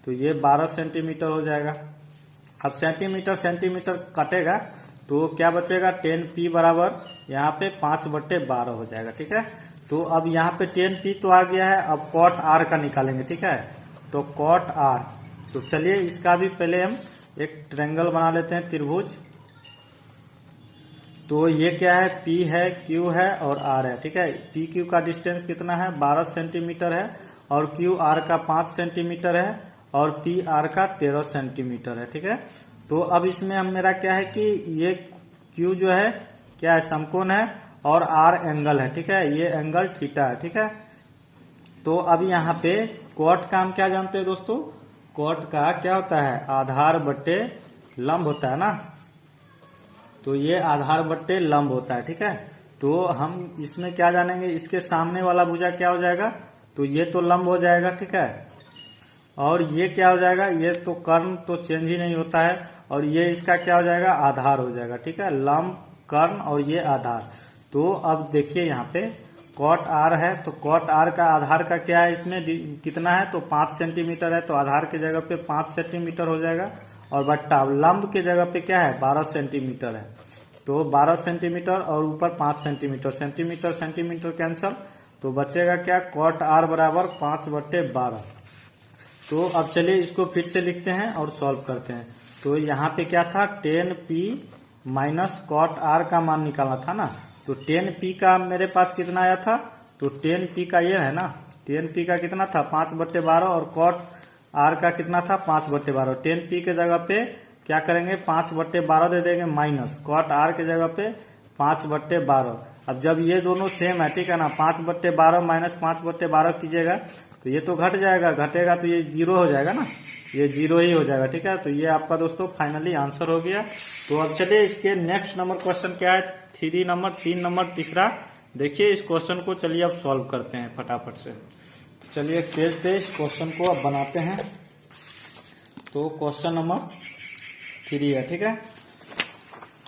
तो ये 12 सेंटीमीटर हो जाएगा। अब सेंटीमीटर सेंटीमीटर कटेगा तो क्या बचेगा, 10P बराबर यहाँ पे 5/12 हो जाएगा, ठीक है। तो अब यहाँ पे 10P तो आ गया है, अब कॉट आर का निकालेंगे, ठीक है। तो कॉट आर, तो चलिए इसका भी पहले हम एक ट्रायंगल बना लेते हैं, त्रिभुज। तो ये क्या है, P है, Q है और R है, ठीक है। P Q का डिस्टेंस कितना है 12 सेंटीमीटर है, और Q R का 5 सेंटीमीटर है, और P R का 13 सेंटीमीटर है, ठीक है। तो अब इसमें हम मेरा क्या है कि ये Q जो है क्या है समकोण है, और R एंगल है, ठीक है, ये एंगल थीटा है, ठीक है। तो अब यहाँ पे कॉट का हम क्या जानते हैं दोस्तों, कॉट का क्या होता है आधार बट्टे लंब होता है ना, तो ये आधार बट्टे लंब होता है, ठीक है। तो हम इसमें क्या जानेंगे, इसके सामने वाला भुजा क्या हो जाएगा, तो ये तो लंब हो जाएगा, ठीक है। और ये क्या हो जाएगा, ये तो कर्ण तो चेंज ही नहीं होता है, और ये इसका क्या हो जाएगा आधार हो जाएगा, ठीक है, लंब कर्ण और ये आधार। तो अब देखिए यहाँ पे कॉट आर है, तो कॉट आर का आधार का क्या है इसमें कितना है, तो 5 सेंटीमीटर है, तो आधार की जगह पे 5 सेंटीमीटर हो जाएगा, और बट्टा लंब की जगह पे क्या है 12 सेंटीमीटर है, तो 12 सेंटीमीटर और ऊपर 5 सेंटीमीटर, सेंटीमीटर सेंटीमीटर कैंसल, तो बचेगा क्या कॉट आर बराबर 5/12। तो अब चलिए इसको फिर से लिखते हैं और सॉल्व करते हैं। तो यहाँ पे क्या था 10P माइनस कॉट आर का मान निकालना था ना, तो 10P का मेरे पास कितना आया था, तो 10P का ये है ना, 10P का कितना था 5/12, और कॉट आर का कितना था 5/12। 10P के जगह पे क्या करेंगे 5/12 दे देंगे, माइनस कॉट आर के जगह पे 5/12। अब जब ये दोनों सेम है, ठीक है ना, 5/12 माइनस 5/12 कीजिएगा तो ये तो घट जाएगा, घटेगा तो ये 0 हो जाएगा ना, ये 0 ही हो जाएगा, ठीक है। तो ये आपका दोस्तों फाइनली आंसर हो गया। तो अब चलिए इसके नेक्स्ट नंबर क्वेश्चन क्या है, 3 नंबर तीसरा। देखिए इस क्वेश्चन को चलिए अब सॉल्व करते हैं फटाफट से। चलिए पेज पे इस क्वेश्चन को अब बनाते हैं। तो क्वेश्चन नंबर 3 है, ठीक है।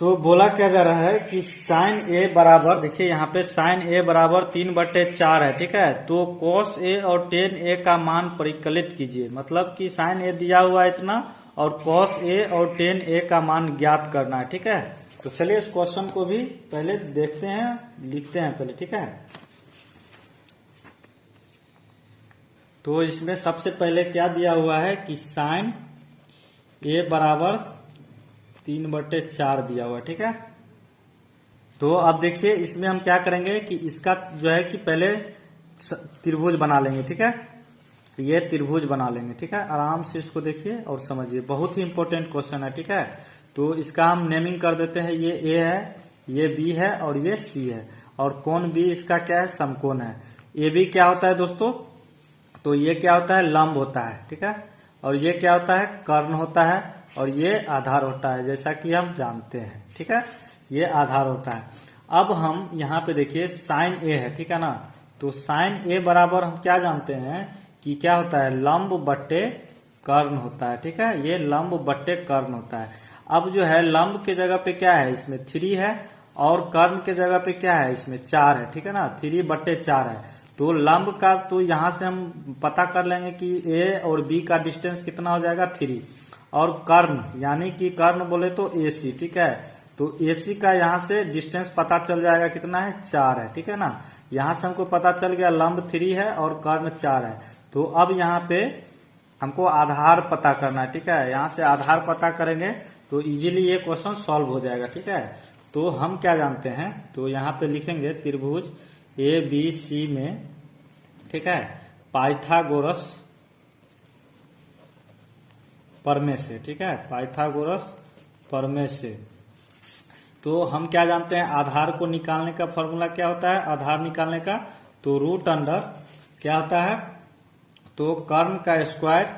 तो बोला क्या जा रहा है कि साइन ए बराबर, देखिए यहाँ पे साइन ए बराबर 3/4 है, ठीक है। तो कॉस ए और टेन ए का मान परिकलित कीजिए, मतलब कि साइन ए दिया हुआ है इतना, और कॉस ए और टेन ए का मान ज्ञात करना है, ठीक है। तो चलिए इस क्वेश्चन को भी पहले देखते हैं, लिखते हैं पहले, ठीक है। तो इसमें सबसे पहले क्या दिया हुआ है कि साइन ए बराबर 3/4 दिया हुआ है, ठीक है। तो अब देखिए इसमें हम क्या करेंगे कि इसका जो है कि पहले त्रिभुज बना लेंगे, ठीक है, ये त्रिभुज बना लेंगे, ठीक है। आराम से इसको देखिए और समझिए, बहुत ही इंपॉर्टेंट क्वेश्चन है, ठीक है। तो इसका हम नेमिंग कर देते हैं, ये ए है, ये बी है और ये सी है, और कोण बी इसका क्या है समकोण है। ए बी क्या होता है दोस्तों, तो ये क्या होता है लंब होता है, ठीक है, और ये क्या होता है कर्ण होता है, और ये आधार होता है, जैसा कि हम जानते हैं, ठीक है, ये आधार होता है। अब हम यहाँ पे देखिए साइन ए है, ठीक है ना, तो साइन ए बराबर हम क्या जानते हैं कि क्या होता है लंब बट्टे कर्ण होता है, ठीक है, ये लंब बट्टे कर्ण होता है। अब जो है लंब के जगह पे क्या है इसमें 3 है, और कर्ण के जगह पे क्या है इसमें 4 है, ठीक है ना, 3/4 है। तो लंब का तो यहाँ से हम पता कर लेंगे कि ए और बी का डिस्टेंस कितना हो जाएगा 3, और कर्ण यानी कि कर्ण बोले तो AC, ठीक है, तो AC का यहाँ से डिस्टेंस पता चल जाएगा कितना है 4 है, ठीक है ना। यहाँ से हमको पता चल गया लंब 3 है और कर्ण 4 है। तो अब यहाँ पे हमको आधार पता करना है, ठीक है। यहाँ से आधार पता करेंगे तो इजीली ये क्वेश्चन सॉल्व हो जाएगा, ठीक है। तो हम क्या जानते हैं, तो यहाँ पे लिखेंगे त्रिभुज ABC में, ठीक है, पाइथागोरस प्रमेय से, ठीक है, पाइथागोरस प्रमेय से। तो हम क्या जानते हैं, आधार को निकालने का फॉर्मूला क्या होता है, आधार निकालने का, तो रूट अंडर क्या होता है, तो कर्ण का स्क्वायर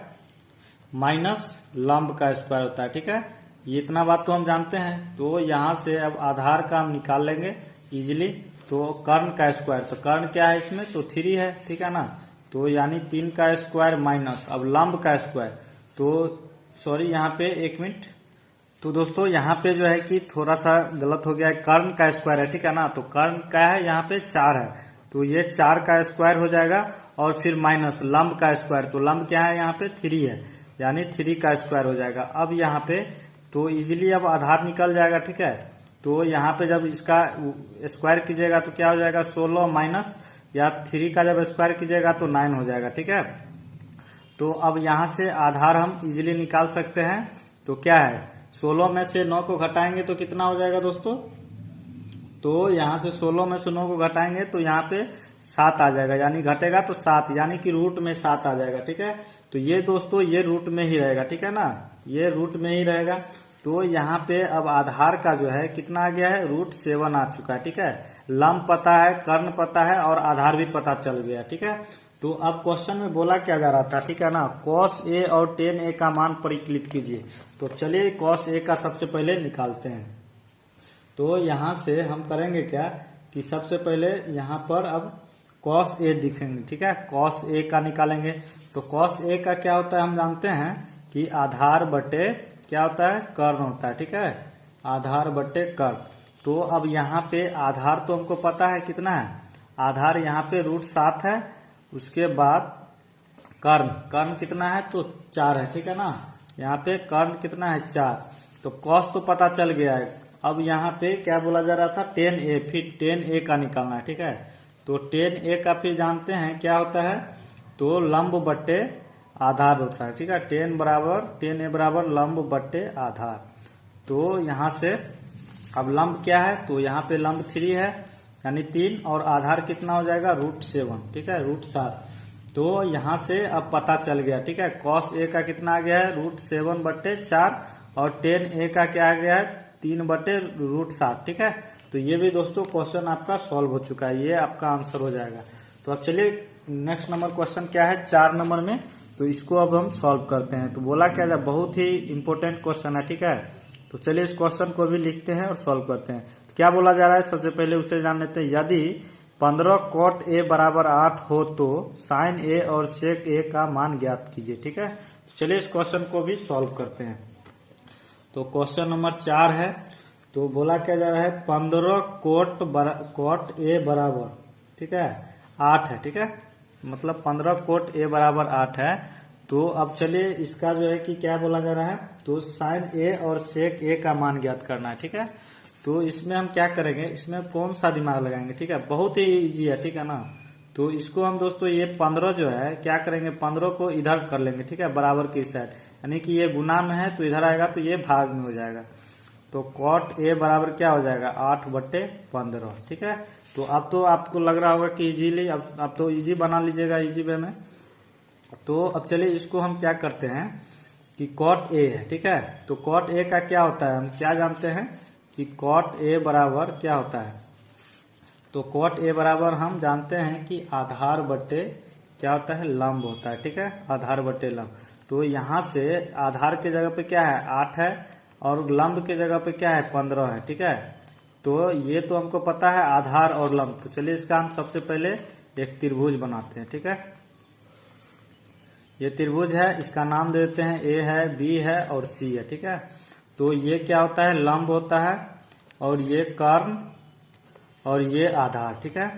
माइनस लंब का स्क्वायर होता है, ठीक है। ये इतना बात तो हम जानते हैं। तो यहाँ से अब आधार का हम निकाल लेंगे इजीली। तो कर्ण का स्क्वायर, तो कर्ण क्या है इसमें, तो 3 है, ठीक है ना। तो यानी 3 का स्क्वायर माइनस अब लंब का स्क्वायर, तो सॉरी यहाँ पे 1 मिनट, तो दोस्तों यहाँ पे जो है कि थोड़ा सा गलत हो गया है, कर्ण का स्क्वायर है, ठीक है ना। तो कर्ण क्या है, यहाँ पे 4 है, तो ये 4 का स्क्वायर हो जाएगा और फिर माइनस लंब का स्क्वायर, तो लंब क्या है यहाँ पे 3 है, यानी 3 का स्क्वायर हो जाएगा। अब यहाँ पे तो इजीली अब आधार निकल जाएगा, ठीक है। तो यहाँ पे जब इसका स्क्वायर कीजिएगा तो क्या हो जाएगा, 16 माइनस या 3 का जब स्क्वायर कीजिएगा तो 9 हो जाएगा, ठीक है। तो अब यहाँ से आधार हम इजीली निकाल सकते हैं। तो क्या है, 16 में से 9 को घटाएंगे तो कितना हो जाएगा दोस्तों, तो यहाँ से 16 में से 9 को घटाएंगे तो यहाँ पे 7 आ जाएगा, यानी घटेगा तो 7, यानी कि रूट में 7 आ जाएगा, ठीक है। तो ये दोस्तों ये रूट में ही रहेगा, ठीक है ना, ये रूट में ही रहेगा। तो यहाँ पे अब आधार का जो है कितना आ गया है, √7 आ चुका है, ठीक है। लंब पता है, कर्ण पता है और आधार भी पता चल गया, ठीक है। तो अब क्वेश्चन में बोला क्या जा रहा था, ठीक है ना, cos A और tan A का मान परिकलित कीजिए। तो चलिए cos A का सबसे पहले निकालते हैं। तो यहाँ से हम करेंगे क्या कि सबसे पहले यहाँ पर अब cos A दिखेंगे, ठीक है, cos A का निकालेंगे। तो cos A का क्या होता है, हम जानते हैं कि आधार बटे क्या होता है, कर्ण होता है, ठीक है, आधार बटे कर्ण। तो अब यहाँ पे आधार तो हमको पता है कितना है, आधार यहाँ पे √7 है, उसके बाद कर्ण, कर्ण कितना है, तो 4 है, ठीक है ना। यहाँ पे कर्ण कितना है, 4। तो cos तो पता चल गया है। अब यहाँ पे क्या बोला जा रहा था, tan A, फिर tan A का निकालना है, ठीक है। तो tan A का फिर जानते हैं क्या होता है, तो लंब बट्टे आधार होता है, ठीक है। tan A बराबर लंब बट्टे आधार। तो यहाँ से अब लंब क्या है, तो यहाँ पे लंब 3 है, यानी 3, और आधार कितना हो जाएगा, √7, ठीक है, √7। तो यहाँ से अब पता चल गया, ठीक है, cos A का कितना आ गया है, √7 बट्टे 4, और tan A का क्या आ गया है, 3 बट्टे √7, ठीक है। तो ये भी दोस्तों क्वेश्चन आपका सॉल्व हो चुका है, ये आपका आंसर हो जाएगा। तो अब चलिए नेक्स्ट नंबर क्वेश्चन क्या है, 4 नंबर में, तो इसको अब हम सॉल्व करते हैं। तो बोला क्या जाए, बहुत ही इंपॉर्टेंट क्वेश्चन है, ठीक है। तो चलिए इस क्वेश्चन को भी लिखते हैं और सॉल्व करते हैं। तो क्या बोला जा रहा है, सबसे पहले उसे जान लेते हैं। यदि 15 cot A बराबर 8 हो तो sin A और sec A का मान ज्ञात कीजिए, ठीक है। चलिए इस क्वेश्चन को भी सॉल्व करते हैं। तो क्वेश्चन नंबर 4 है। तो बोला क्या जा रहा है, 15 cot A बराबर, ठीक है, 8 है, ठीक है, मतलब 15 cot A बराबर 8 है। तो अब चलिए इसका जो है कि क्या बोला जा रहा है, तो sin A और sec A का मान ज्ञात करना है, ठीक है। तो इसमें हम क्या करेंगे, इसमें कौन सा दिमाग लगाएंगे, ठीक है, बहुत ही इजी है, ठीक है ना। तो इसको हम दोस्तों ये 15 जो है क्या करेंगे, 15 को इधर कर लेंगे, ठीक है, बराबर की साइड, यानी कि ये गुना में है तो इधर आएगा तो ये भाग में हो जाएगा। तो cot A बराबर क्या हो जाएगा, 8 बट्टे 15, ठीक है। तो अब तो आपको लग रहा होगा कि इजीली, अब तो इजी बना लीजिएगा इजी वे में। तो अब चलिए इसको हम क्या करते हैं कि cot A है, ठीक है। तो cot A का क्या होता है, हम क्या जानते हैं कि cot A बराबर क्या होता है, तो cot A बराबर हम जानते हैं कि आधार बट्टे क्या होता है, लंब होता है, ठीक है, आधार बट्टे लंब। तो यहाँ से आधार के जगह पे क्या है, 8 है, और लंब के जगह पे क्या है, 15 है, ठीक है। तो ये तो हमको पता है आधार और लंब। तो चलिए इसका हम सबसे पहले एक त्रिभुज बनाते हैं, ठीक है। ये त्रिभुज है, इसका नाम दे देते हैं, A है, B है और C है, ठीक है। तो ये क्या होता है, लंब होता है, और ये कर्ण और ये आधार, ठीक है।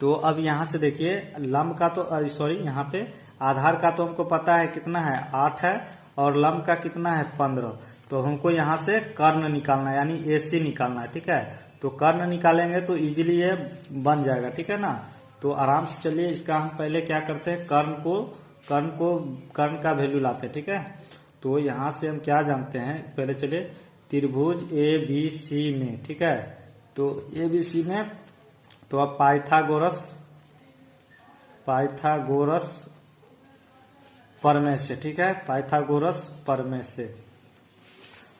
तो अब यहाँ से देखिए लंब का तो सॉरी यहाँ पे आधार का तो हमको पता है कितना है, 8 है, और लंब का कितना है, 15। तो हमको यहाँ से कर्ण निकालना है, यानी AC निकालना है, ठीक है। तो कर्ण निकालेंगे तो इजीली ये बन जाएगा, ठीक है ना। तो आराम से चलिए इसका हम पहले क्या करते हैं, कर्ण का वैल्यू लाते हैं, ठीक है। तो यहाँ से हम क्या जानते हैं, पहले चलिए त्रिभुज ए बी सी में, ठीक है। तो ए बी सी में तो अब पाइथागोरस प्रमेय से, ठीक है, पाइथागोरस प्रमेय से।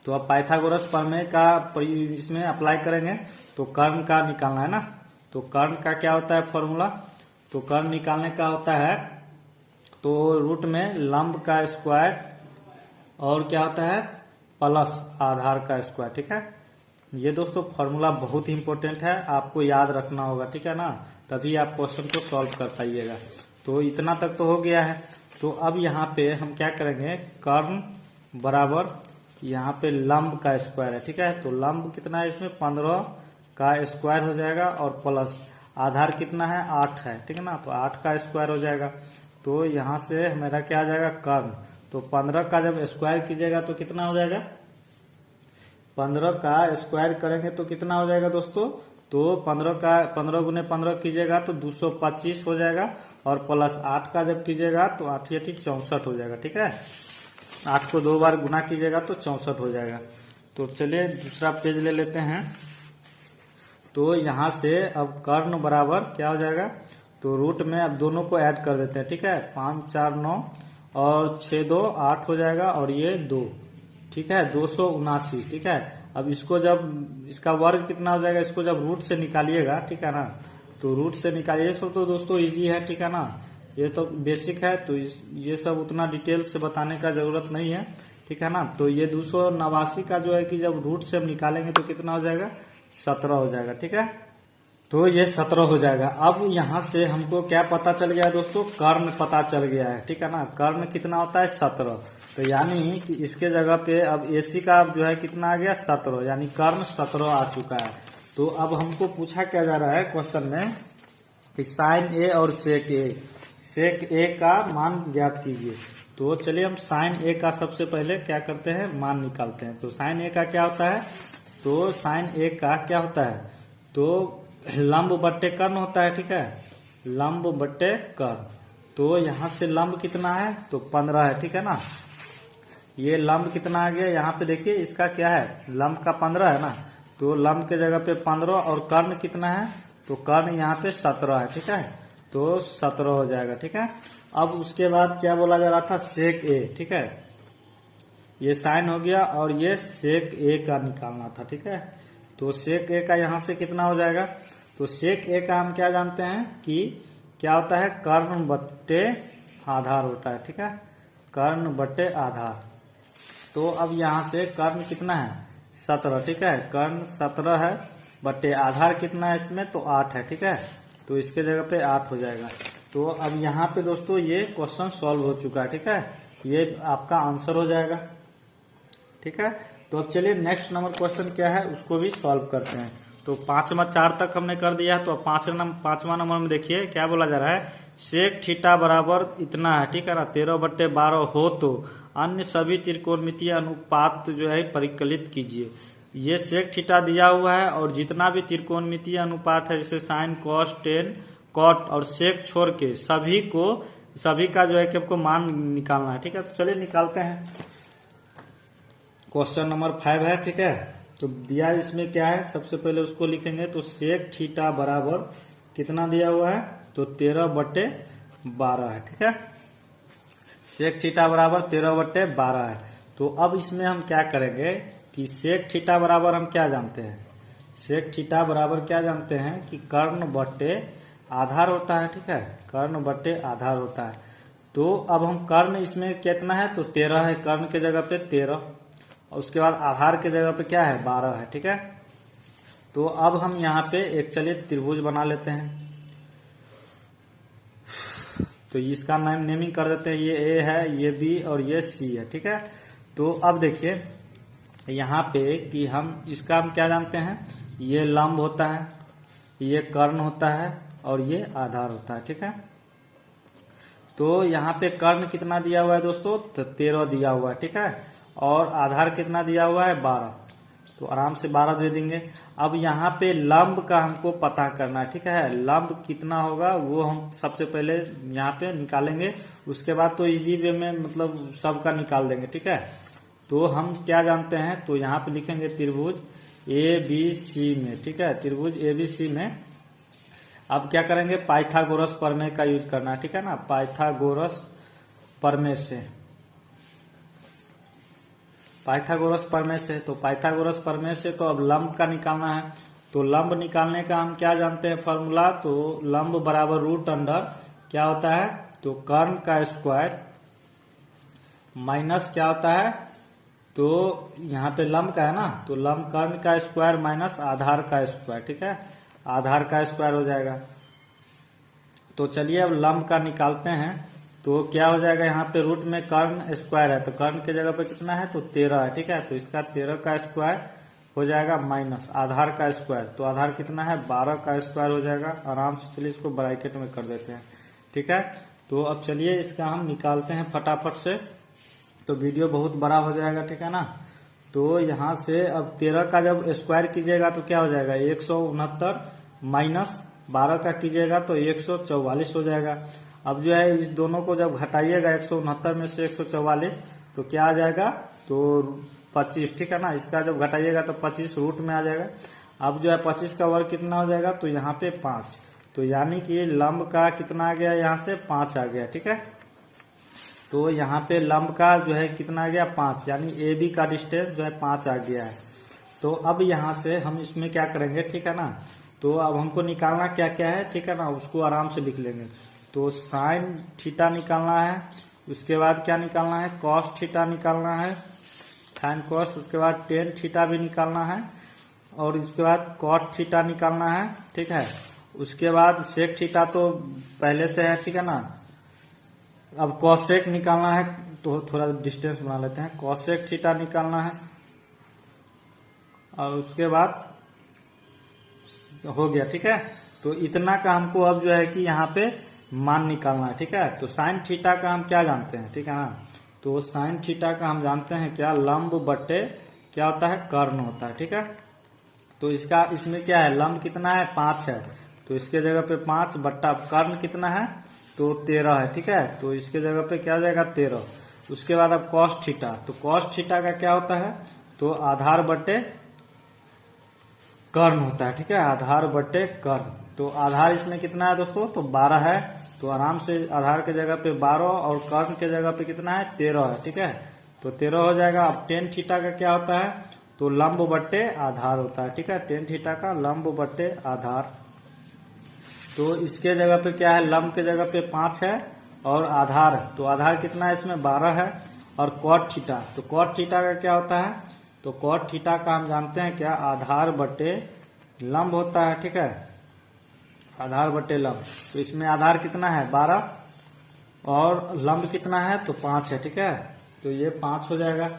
तो अब पाइथागोरस प्रमेय का इसमें अप्लाई करेंगे तो कर्ण का निकालना है ना। तो कर्ण का क्या होता है फॉर्मूला, तो कर्ण निकालने का होता है तो रूट में लंब का स्क्वायर और क्या होता है प्लस आधार का स्क्वायर, ठीक है। ये दोस्तों फॉर्मूला बहुत ही इंपॉर्टेंट है, आपको याद रखना होगा, ठीक है ना, तभी आप क्वेश्चन को सॉल्व कर पाइएगा। तो इतना तक तो हो गया है। तो अब यहाँ पे हम क्या करेंगे, कर्ण बराबर यहाँ पे लंब का स्क्वायर है, ठीक है। तो लंब कितना है इसमें 15 का स्क्वायर हो जाएगा और प्लस आधार कितना है 8 है, ठीक है ना। तो 8 का स्क्वायर हो जाएगा। तो यहाँ से मेरा क्या आ जाएगा कर्ण, तो 15 का जब स्क्वायर कीजिएगा तो कितना हो जाएगा, 15 का स्क्वायर करेंगे तो कितना हो जाएगा दोस्तों, तो 15 गुने 15 कीजिएगा तो 225 हो जाएगा और प्लस 8 का जब कीजिएगा तो 8 8 64 हो जाएगा, ठीक है। 8 को 2 बार गुना कीजिएगा तो 64 हो जाएगा। तो चलिए दूसरा पेज ले लेते हैं। तो यहाँ से अब कर्ण बराबर क्या हो जाएगा, तो रूट में अब दोनों को ऐड कर देते हैं, ठीक है। 5 4 9 और 6 2 8 हो जाएगा और ये 2, ठीक है, 279, ठीक है। अब इसको जब इसका वर्ग कितना हो जाएगा, इसको जब रूट से निकालिएगा, ठीक है ना, तो रूट से निकालिए तो दोस्तों इजी है, ठीक है ना, ये तो बेसिक है। तो ये सब उतना डिटेल से बताने का जरूरत नहीं है, ठीक है ना। तो ये 289 का जो है कि जब रूट से हम निकालेंगे तो कितना हो जाएगा 17 हो जाएगा, ठीक है। तो ये 17 हो जाएगा। अब यहाँ से हमको क्या पता चल गया दोस्तों, कर्ण पता चल गया है, ठीक है ना। कर्ण कितना होता है 17, तो यानी कि इसके जगह पे अब AC का जो है कितना आ गया 17, यानी कर्ण 17 आ चुका है। तो अब हमको पूछा क्या जा रहा है क्वेश्चन में कि साइन A और सेक A का मान ज्ञात कीजिए। तो चलिए हम साइन A का सबसे पहले क्या करते हैं, मान निकालते हैं। तो साइन A का क्या होता है, तो साइन A का क्या होता है, तो लंब बट्टे कर्ण होता है, ठीक है, लंब बट्टे कर्ण। तो यहाँ से लंब कितना है, तो 15 है, ठीक है ना। ये लंब कितना आ गया, यहाँ पे देखिए इसका क्या है, लंब का 15 है ना, तो लंब के जगह पे 15 और कर्ण कितना है, तो कर्ण यहाँ पे 17 है, ठीक है। तो 17 हो जाएगा, ठीक है। अब उसके बाद क्या बोला जा रहा था, सेक A, ठीक है, ये साइन हो गया और ये सेक A का निकालना था, ठीक है। तो सेक A का यहाँ से कितना हो जाएगा, तो सेक A का हम क्या जानते हैं कि क्या होता है, कर्ण बट्टे आधार होता है, ठीक है, कर्ण बट्टे आधार। तो अब यहाँ से कर्ण कितना है 17, ठीक है, कर्ण 17 है बट्टे आधार कितना है इसमें, तो 8 है, ठीक है। तो इसके जगह पे 8 हो जाएगा। तो अब यहाँ पे दोस्तों ये क्वेश्चन सॉल्व हो चुका है, ठीक है, ये आपका आंसर हो जाएगा, ठीक है। तो अब चलिए नेक्स्ट नंबर क्वेश्चन क्या है उसको भी सॉल्व करते हैं। तो 4 तक हमने कर दिया है। तो अब 5वां नंबर में देखिए क्या बोला जा रहा है, सेक थीटा बराबर इतना है, ठीक है ना, 13/12 हो तो अन्य सभी त्रिकोणमितीय अनुपात जो है परिकलित कीजिए। ये सेक थीटा दिया हुआ है और जितना भी त्रिकोणमितीय अनुपात है जैसे साइन कॉस टेन कॉट और सेक छोड़ के सभी का जो है कि आपको मान निकालना है, ठीक है। तो चलिए निकालते हैं। क्वेश्चन नंबर 5 है, ठीक है। तो दिया इसमें क्या है, सबसे पहले उसको लिखेंगे। तो सेक थीटा बराबर कितना दिया हुआ है, तो 13/12 है, ठीक है। सेक थीटा बराबर 13/12 है। तो अब इसमें हम क्या करेंगे कि सेक थीटा बराबर हम क्या जानते हैं, सेक थीटा बराबर क्या जानते हैं कि कर्ण बट्टे आधार होता है, ठीक है, कर्ण बट्टे आधार होता है। तो अब हम कर्ण इसमें कितना है, तो 13 है, कर्ण के जगह पे 13 और उसके बाद आधार के जगह पे क्या है 12 है, ठीक है। तो अब हम यहाँ पे एक चलिए त्रिभुज बना लेते हैं। तो इसका नेमिंग कर देते हैं, ये A है, ये B और ये C है, ठीक है। तो अब देखिए यहाँ पे कि इसका हम क्या जानते हैं, ये लंब होता है, ये कर्ण होता है और ये आधार होता है, ठीक है। तो यहाँ पे कर्ण कितना दिया हुआ है दोस्तों, तो 13 दिया हुआ है, ठीक है, और आधार कितना दिया हुआ है 12। तो आराम से 12 दे देंगे। अब यहाँ पे लंब का हमको पता करना है, ठीक है। लंब कितना होगा वो हम सबसे पहले यहाँ पे निकालेंगे, उसके बाद तो इजी वे में मतलब सबका निकाल देंगे, ठीक है। तो हम क्या जानते हैं, तो यहाँ पे लिखेंगे त्रिभुज ABC में, ठीक है। त्रिभुज ABC में अब क्या करेंगे, पाइथागोरस प्रमेय का यूज करना है, ठीक है ना। पाइथागोरस प्रमेय से, पाइथागोरस प्रमेय से, तो पाइथागोरस प्रमेय से तो अब लंब का निकालना है। तो लंब निकालने का हम क्या जानते हैं फॉर्मूला, तो लंब बराबर रूट अंडर क्या होता है, तो कर्ण का स्क्वायर माइनस क्या होता है, तो यहाँ पे लंब का है ना, तो लंब कर्ण का स्क्वायर माइनस आधार का स्क्वायर, ठीक है। आधार का स्क्वायर हो जाएगा। तो चलिए अब लंब का निकालते हैं। तो क्या हो जाएगा, यहाँ पे रूट में कर्ण स्क्वायर है, तो कर्ण के जगह पे कितना है, तो 13 है, ठीक है। तो इसका 13 का स्क्वायर हो जाएगा माइनस आधार का स्क्वायर, तो आधार कितना है, 12 का स्क्वायर हो जाएगा। आराम से चलिए इसको ब्रैकेट में कर देते हैं, ठीक है। तो अब चलिए इसका हम निकालते हैं फटाफट से, तो वीडियो बहुत बड़ा हो जाएगा, ठीक है ना। तो यहाँ से अब 13 का जब स्क्वायर कीजिएगा तो क्या हो जाएगा, 169 माइनस 12 का कीजिएगा तो 144 हो जाएगा। अब जो है इस दोनों को जब घटाइएगा 169 में से 144 तो क्या आ जाएगा, तो 25, ठीक है ना। इसका जब घटाइएगा तो 25 रूट में आ जाएगा। अब जो है 25 का वर्ग कितना हो जाएगा, तो यहाँ पे 5, तो यानी कि लंब का कितना आ गया, यहाँ से 5 आ गया, ठीक है। तो यहाँ पे लंब का जो है कितना आ गया, 5, यानी AB का डिस्टेंस जो है 5 आ गया है। तो अब यहाँ से हम इसमें क्या करेंगे, ठीक है ना। तो अब हमको निकालना क्या क्या है, ठीक है ना, उसको आराम से लिख लेंगे। तो साइन थीटा निकालना है, उसके बाद क्या निकालना है, कॉस थीटा निकालना है, साइन कॉस, उसके बाद टेन थीटा भी निकालना है, और उसके बाद कॉट थीटा निकालना है, ठीक है। उसके बाद सेक थीटा तो पहले से है, ठीक है ना। अब कॉसेक निकालना है, तो थोड़ा डिस्टेंस बना लेते हैं, कॉसेक थीटा निकालना है, और उसके बाद हो गया, ठीक है। तो इतना का हमको अब जो है कि यहाँ पे मान निकालना है, ठीक है। तो साइन थीटा का हम क्या जानते हैं, ठीक है ना। तो साइन थीटा का हम जानते हैं क्या, लंब बटे क्या होता है, कर्ण होता है, ठीक है। तो इसका इसमें क्या है, लंब कितना है, 5 है, तो इसके जगह पे 5 बट्टा कर्ण कितना है, तो 13 है, ठीक है। तो इसके जगह पे क्या हो जाएगा, 13। उसके बाद अब कॉस थीटा, तो कॉस थीटा का क्या होता है, तो आधार बटे कर्ण होता है, ठीक है। आधार बटे कर्ण, तो आधार इसमें कितना है दोस्तों, तो 12 है। तो आराम से आधार के जगह पे 12 और कर्ण के जगह पे कितना है, 13 है, ठीक है। तो 13 हो जाएगा। अब टेन थीटा का क्या होता है, तो लंब बट्टे आधार होता है, ठीक है। टेन थीटा का लंब बट्टे आधार, तो इसके जगह पे क्या है, लंब के जगह पे 5 है और आधार, तो आधार कितना है इसमें, 12 है। और कॉट थीटा, तो कॉट थीटा का क्या होता है, तो कॉट थीटा का हम जानते हैं क्या, आधार बटे लंब होता है, ठीक है। आधार बटे लंब, तो इसमें आधार कितना है, 12, और लंब कितना है, तो 5 है, ठीक है। तो ये 5 हो जाएगा।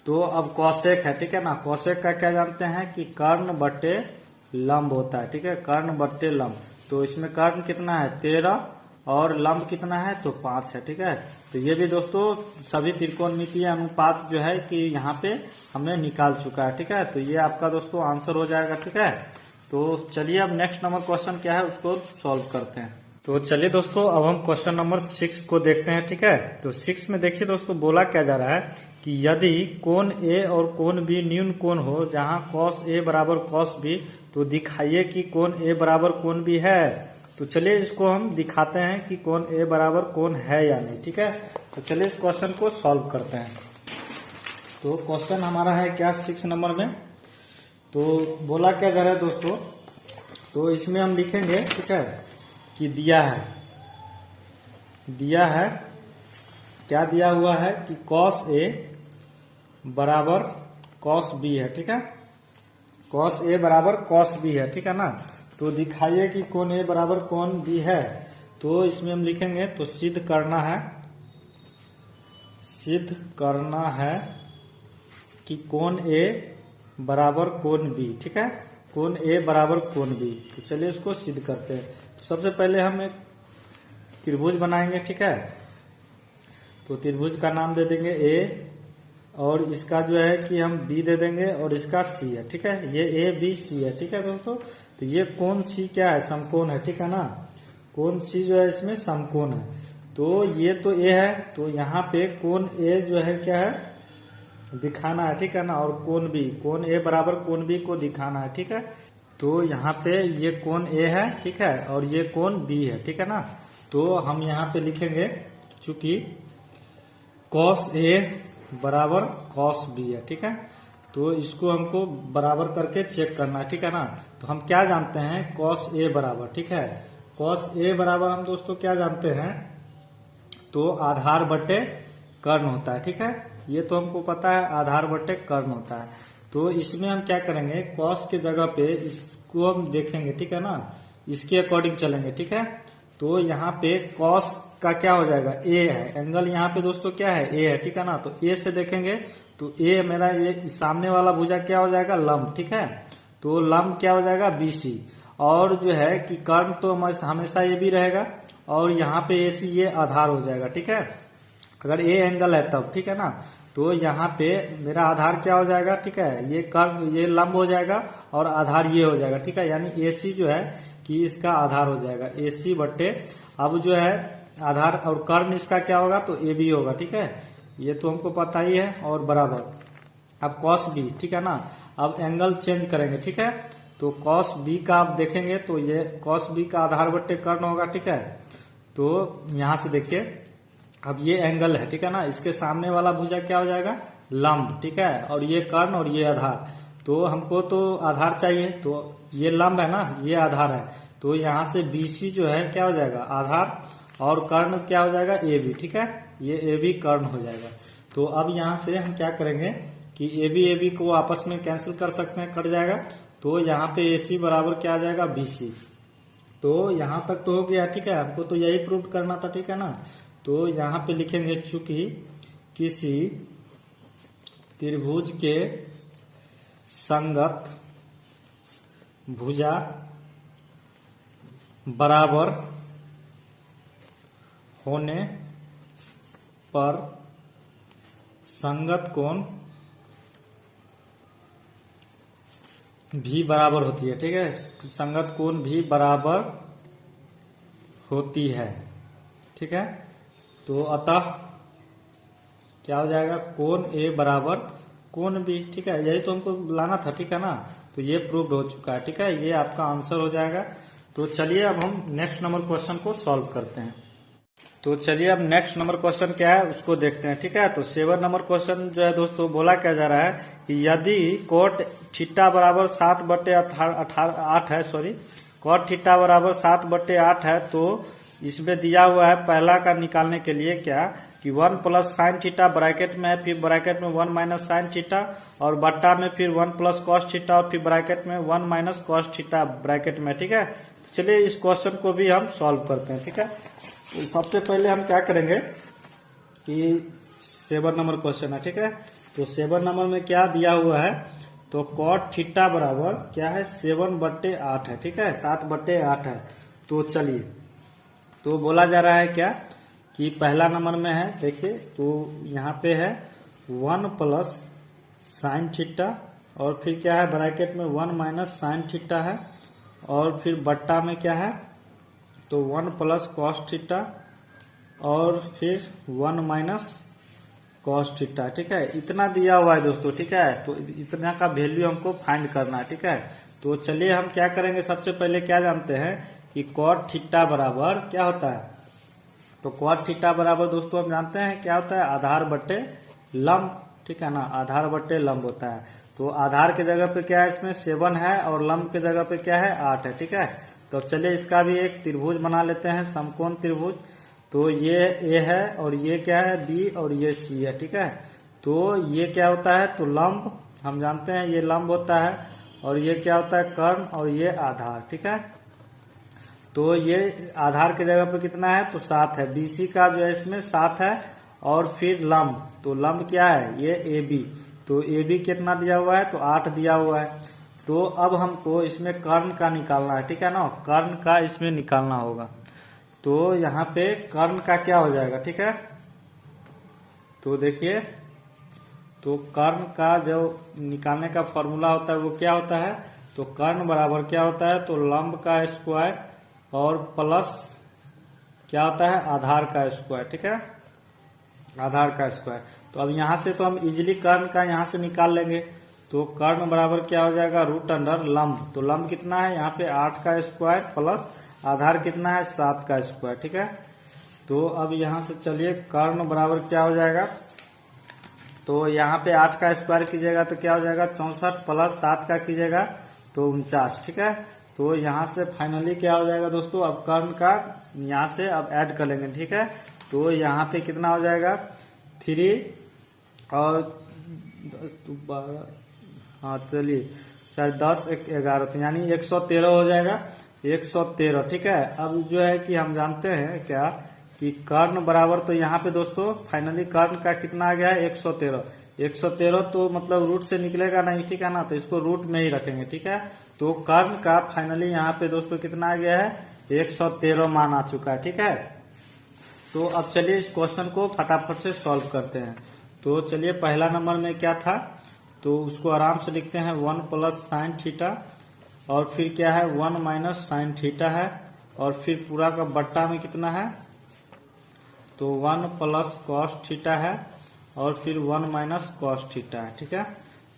तो अब कॉसेक है, ठीक है ना। कॉसेक का क्या जानते हैं कि कर्ण बटे लंब होता है, ठीक है। कर्ण बटे लंब, तो इसमें कर्ण कितना है, 13, और लंब कितना है, तो 5 है, ठीक है। तो ये भी दोस्तों सभी त्रिकोणमितीय अनुपात जो है कि यहाँ पे हमने निकाल चुका है, ठीक है। तो ये आपका दोस्तों आंसर हो जाएगा, ठीक है। तो चलिए अब नेक्स्ट नंबर क्वेश्चन क्या है उसको सॉल्व करते हैं। तो चलिए दोस्तों अब हम क्वेश्चन नंबर 6 को देखते हैं, ठीक है। तो 6 में देखिए दोस्तों बोला क्या जा रहा है कि यदि कोण ए और कोण बी न्यून कोण हो जहां कॉस ए बराबर कॉस बी, तो दिखाइए कि कोण ए बराबर कोण बी है। तो चलिए इसको हम दिखाते हैं कि कोण ए बराबर कोण है या नहीं, ठीक है। तो चलिए इस क्वेश्चन को सॉल्व करते हैं। तो क्वेश्चन हमारा है क्या 6 नंबर में, तो बोला क्या जा रहा है दोस्तों, तो इसमें हम लिखेंगे, ठीक है, कि दिया है क्या दिया हुआ है कि कॉस ए बराबर कॉस बी है, ठीक है। कॉस ए बराबर कॉस बी है, ठीक है ना। तो दिखाइए कि कोण ए बराबर कोण बी है। तो इसमें हम लिखेंगे, तो सिद्ध करना है कि कोण ए बराबर कोण बी, ठीक है। कोण ए बराबर कोण बी, तो चलिए इसको सिद्ध करते हैं। तो सबसे पहले हम एक त्रिभुज बनाएंगे, ठीक है। तो त्रिभुज का नाम दे देंगे ए और इसका जो है कि हम बी दे देंगे और इसका सी है, ठीक है। ये ए बी सी है, ठीक है दोस्तों। तो ये कोण सी क्या है, समकोण है, ठीक है ना। कोण सी जो है इसमें समकोण है। तो ये तो ए है, तो यहाँ पे कोण ए जो है क्या है, दिखाना है, ठीक है ना। और कोण ए बराबर कोण बी को दिखाना है, ठीक है। तो यहाँ पे ये कोण ए है, ठीक है, और ये कोण बी है, ठीक है ना। तो हम यहाँ पे लिखेंगे चूंकि कॉस ए बराबर कॉस बी है, ठीक है। तो इसको हमको बराबर करके चेक करना है, ठीक है ना। तो हम क्या जानते हैं, कॉस ए बराबर, ठीक है, कॉस ए बराबर हम दोस्तों क्या जानते हैं, तो आधार बटे कर्ण होता है, ठीक है। ये तो हमको पता है, आधार बटे कर्ण होता है। तो इसमें हम क्या करेंगे, कॉस के जगह पे इसको हम देखेंगे, ठीक है ना, इसके अकॉर्डिंग चलेंगे, ठीक है। तो यहाँ पे कॉस का क्या हो जाएगा, ए है, एंगल यहाँ पे दोस्तों क्या है, ए है, ठीक है ना। तो ए से देखेंगे तो ए मेरा ये सामने वाला भुजा क्या हो जाएगा, लंब, ठीक है। तो लंब क्या हो जाएगा, बीसी। और जो है कि कर्ण तो हमेशा ये भी रहेगा, और यहाँ पे एसी ये आधार हो जाएगा, ठीक है। अगर ए एंगल है तब, ठीक है ना। तो यहाँ पे मेरा आधार क्या हो जाएगा, ठीक है, ये कर्ण ये लंब हो जाएगा और आधार ये हो जाएगा, ठीक है। यानी एसी जो है कि इसका आधार हो जाएगा, एसी बट्टे अब जो है आधार और कर्ण इसका क्या होगा, तो ए बी होगा, ठीक है। ये तो हमको पता ही है। और बराबर अब कॉस बी, ठीक है ना। अब एंगल चेंज करेंगे, ठीक है। तो कॉस बी का आप देखेंगे तो ये कॉस बी का आधार बट्टे कर्ण होगा, ठीक है। तो यहां से देखिए अब ये एंगल है, ठीक है ना, इसके सामने वाला भुजा क्या हो जाएगा, लंब, ठीक है। और ये कर्ण और ये आधार, तो हमको तो आधार चाहिए, तो ये लंब है ना, ये आधार है। तो यहाँ से बीसी जो है क्या हो जाएगा, आधार, और कर्ण क्या हो जाएगा, ए बी, ठीक है। ये ए बी कर्ण हो जाएगा। तो अब यहाँ से हम क्या करेंगे कि ए बी को आपस में कैंसिल कर सकते हैं, कट जाएगा। तो यहाँ पे ए सी बराबर क्या आ जाएगा, बी सी। तो यहाँ तक तो हो गया, ठीक है। हमको तो यही प्रूव करना था, ठीक है ना। तो यहाँ पे लिखेंगे चूंकि किसी त्रिभुज के संगत भुजा बराबर होने पर संगत कोण भी बराबर होती है, ठीक है। संगत कोण भी बराबर होती है, ठीक है। तो अतः क्या हो जाएगा, कोण ए बराबर कोण बी, ठीक है। यही तो हमको लाना था, ठीक है ना। तो ये प्रूव्ड हो चुका है, ठीक है। ये आपका आंसर हो जाएगा। तो चलिए अब हम नेक्स्ट नंबर क्वेश्चन को सॉल्व करते हैं। तो चलिए अब नेक्स्ट नंबर क्वेश्चन क्या है उसको देखते हैं, ठीक है। तो 7 नंबर क्वेश्चन जो है दोस्तों बोला क्या जा रहा है कि यदि कोट थीटा बराबर 7/8 है, कोट थीटा बराबर 7/8 है, तो इसमें दिया हुआ है पहला का निकालने के लिए क्या कि 1 प्लस साइन थीटा ब्रैकेट में है, फिर ब्रैकेट में 1 माइनस साइन थीटा, और बट्टा में फिर 1 प्लस कॉस थीटा, और फिर ब्रैकेट में 1 माइनस कॉस थीटा ब्रैकेट में, ठीक है। चलिए इस क्वेश्चन को भी हम सॉल्व करते हैं, ठीक है। तो सबसे पहले हम क्या करेंगे कि 7 नंबर क्वेश्चन है, ठीक है। तो 7 नंबर में क्या दिया हुआ है, तो कॉट थीटा बराबर क्या है, 7/8 है, ठीक है, 7/8 है। तो चलिए, तो बोला जा रहा है क्या कि पहला नंबर में है, देखिए तो यहाँ पे है 1 प्लस साइन थीटा, और फिर क्या है ब्रैकेट में 1 माइनस साइन थीटा है, और फिर बट्टा में क्या है तो 1 प्लस कॉस थीटा, और फिर 1 माइनस कॉस थीटा, ठीक है। इतना दिया हुआ है दोस्तों, ठीक है। तो इतना का वैल्यू हमको फाइंड करना है, ठीक है। तो चलिए हम क्या करेंगे, सबसे पहले क्या जानते हैं कि कॉट थीटा बराबर क्या होता है, तो कॉट थीटा बराबर दोस्तों हम जानते हैं क्या होता है, आधार बट्टे लंब, ठीक है ना, आधार बट्टे लंब होता है। तो आधार के जगह पे क्या है, इसमें 7 है, और लंब के जगह पे क्या है, 8 है, ठीक है। तो चलिए इसका भी एक त्रिभुज बना लेते हैं, समकोण त्रिभुज। तो ये ए है, और ये क्या है, बी, और ये सी है, ठीक है। तो ये क्या होता है, तो लंब हम जानते हैं ये लंब होता है, और ये क्या होता है, कर्ण, और ये आधार, ठीक है। तो ये आधार के जगह पे कितना है, तो 7 है। बीसी का जो है इसमें 7 है, और फिर लंब, तो लंब क्या है, ये ए बी। तो ए बी कितना दिया हुआ है, तो 8 दिया हुआ है। तो अब हमको इसमें कर्ण का निकालना है, ठीक है ना, कर्ण का इसमें निकालना होगा। तो यहाँ पे कर्ण का क्या हो जाएगा, ठीक है। तो देखिए, तो कर्ण का जो निकालने का फॉर्मूला होता है वो क्या होता है, तो कर्ण बराबर क्या होता है, तो लंब का स्क्वायर और प्लस क्या होता है, आधार का स्क्वायर। ठीक है, आधार का स्क्वायर। तो अब यहाँ से तो हम इजीली कर्ण का यहाँ से निकाल लेंगे। तो कर्ण बराबर क्या हो जाएगा, रूट अंडर लंब। तो लंब कितना है यहाँ पे 8 का स्क्वायर प्लस आधार कितना है 7 का स्क्वायर। ठीक है, तो अब यहाँ से चलिए कर्ण बराबर क्या हो जाएगा, तो यहाँ पे 8 का स्क्वायर कीजिएगा तो क्या हो जाएगा 64 प्लस 7 का कीजिएगा तो 49। ठीक है, तो यहाँ से फाइनली क्या हो जाएगा दोस्तों, अब कर्ण का यहाँ से अब ऐड कर लेंगे। ठीक है, तो यहाँ पे कितना हो जाएगा 3 और 12, हाँ चलिए 10 11 तो यानी 113 हो जाएगा, 113। ठीक है, अब जो है कि हम जानते हैं क्या कि कर्ण बराबर, तो यहाँ पे दोस्तों फाइनली कर्ण का कितना आ गया है 113। 113 तो मतलब रूट से निकलेगा नहीं, ठीक है ना, तो इसको रूट में ही रखेंगे। ठीक है, तो कर्ण का फाइनली यहाँ पे दोस्तों कितना आ गया है 113 मान आ चुका है। ठीक है, तो अब चलिए इस क्वेश्चन को फटाफट से सॉल्व करते हैं। तो चलिए पहला नंबर में क्या था, तो उसको आराम से लिखते हैं 1 प्लस साइन थीटा और फिर क्या है 1 माइनस साइन थीटा है और फिर पूरा का बट्टा में कितना है, तो 1 प्लस कॉस थीटा है और फिर 1 माइनस कॉस थीटा है। ठीक है,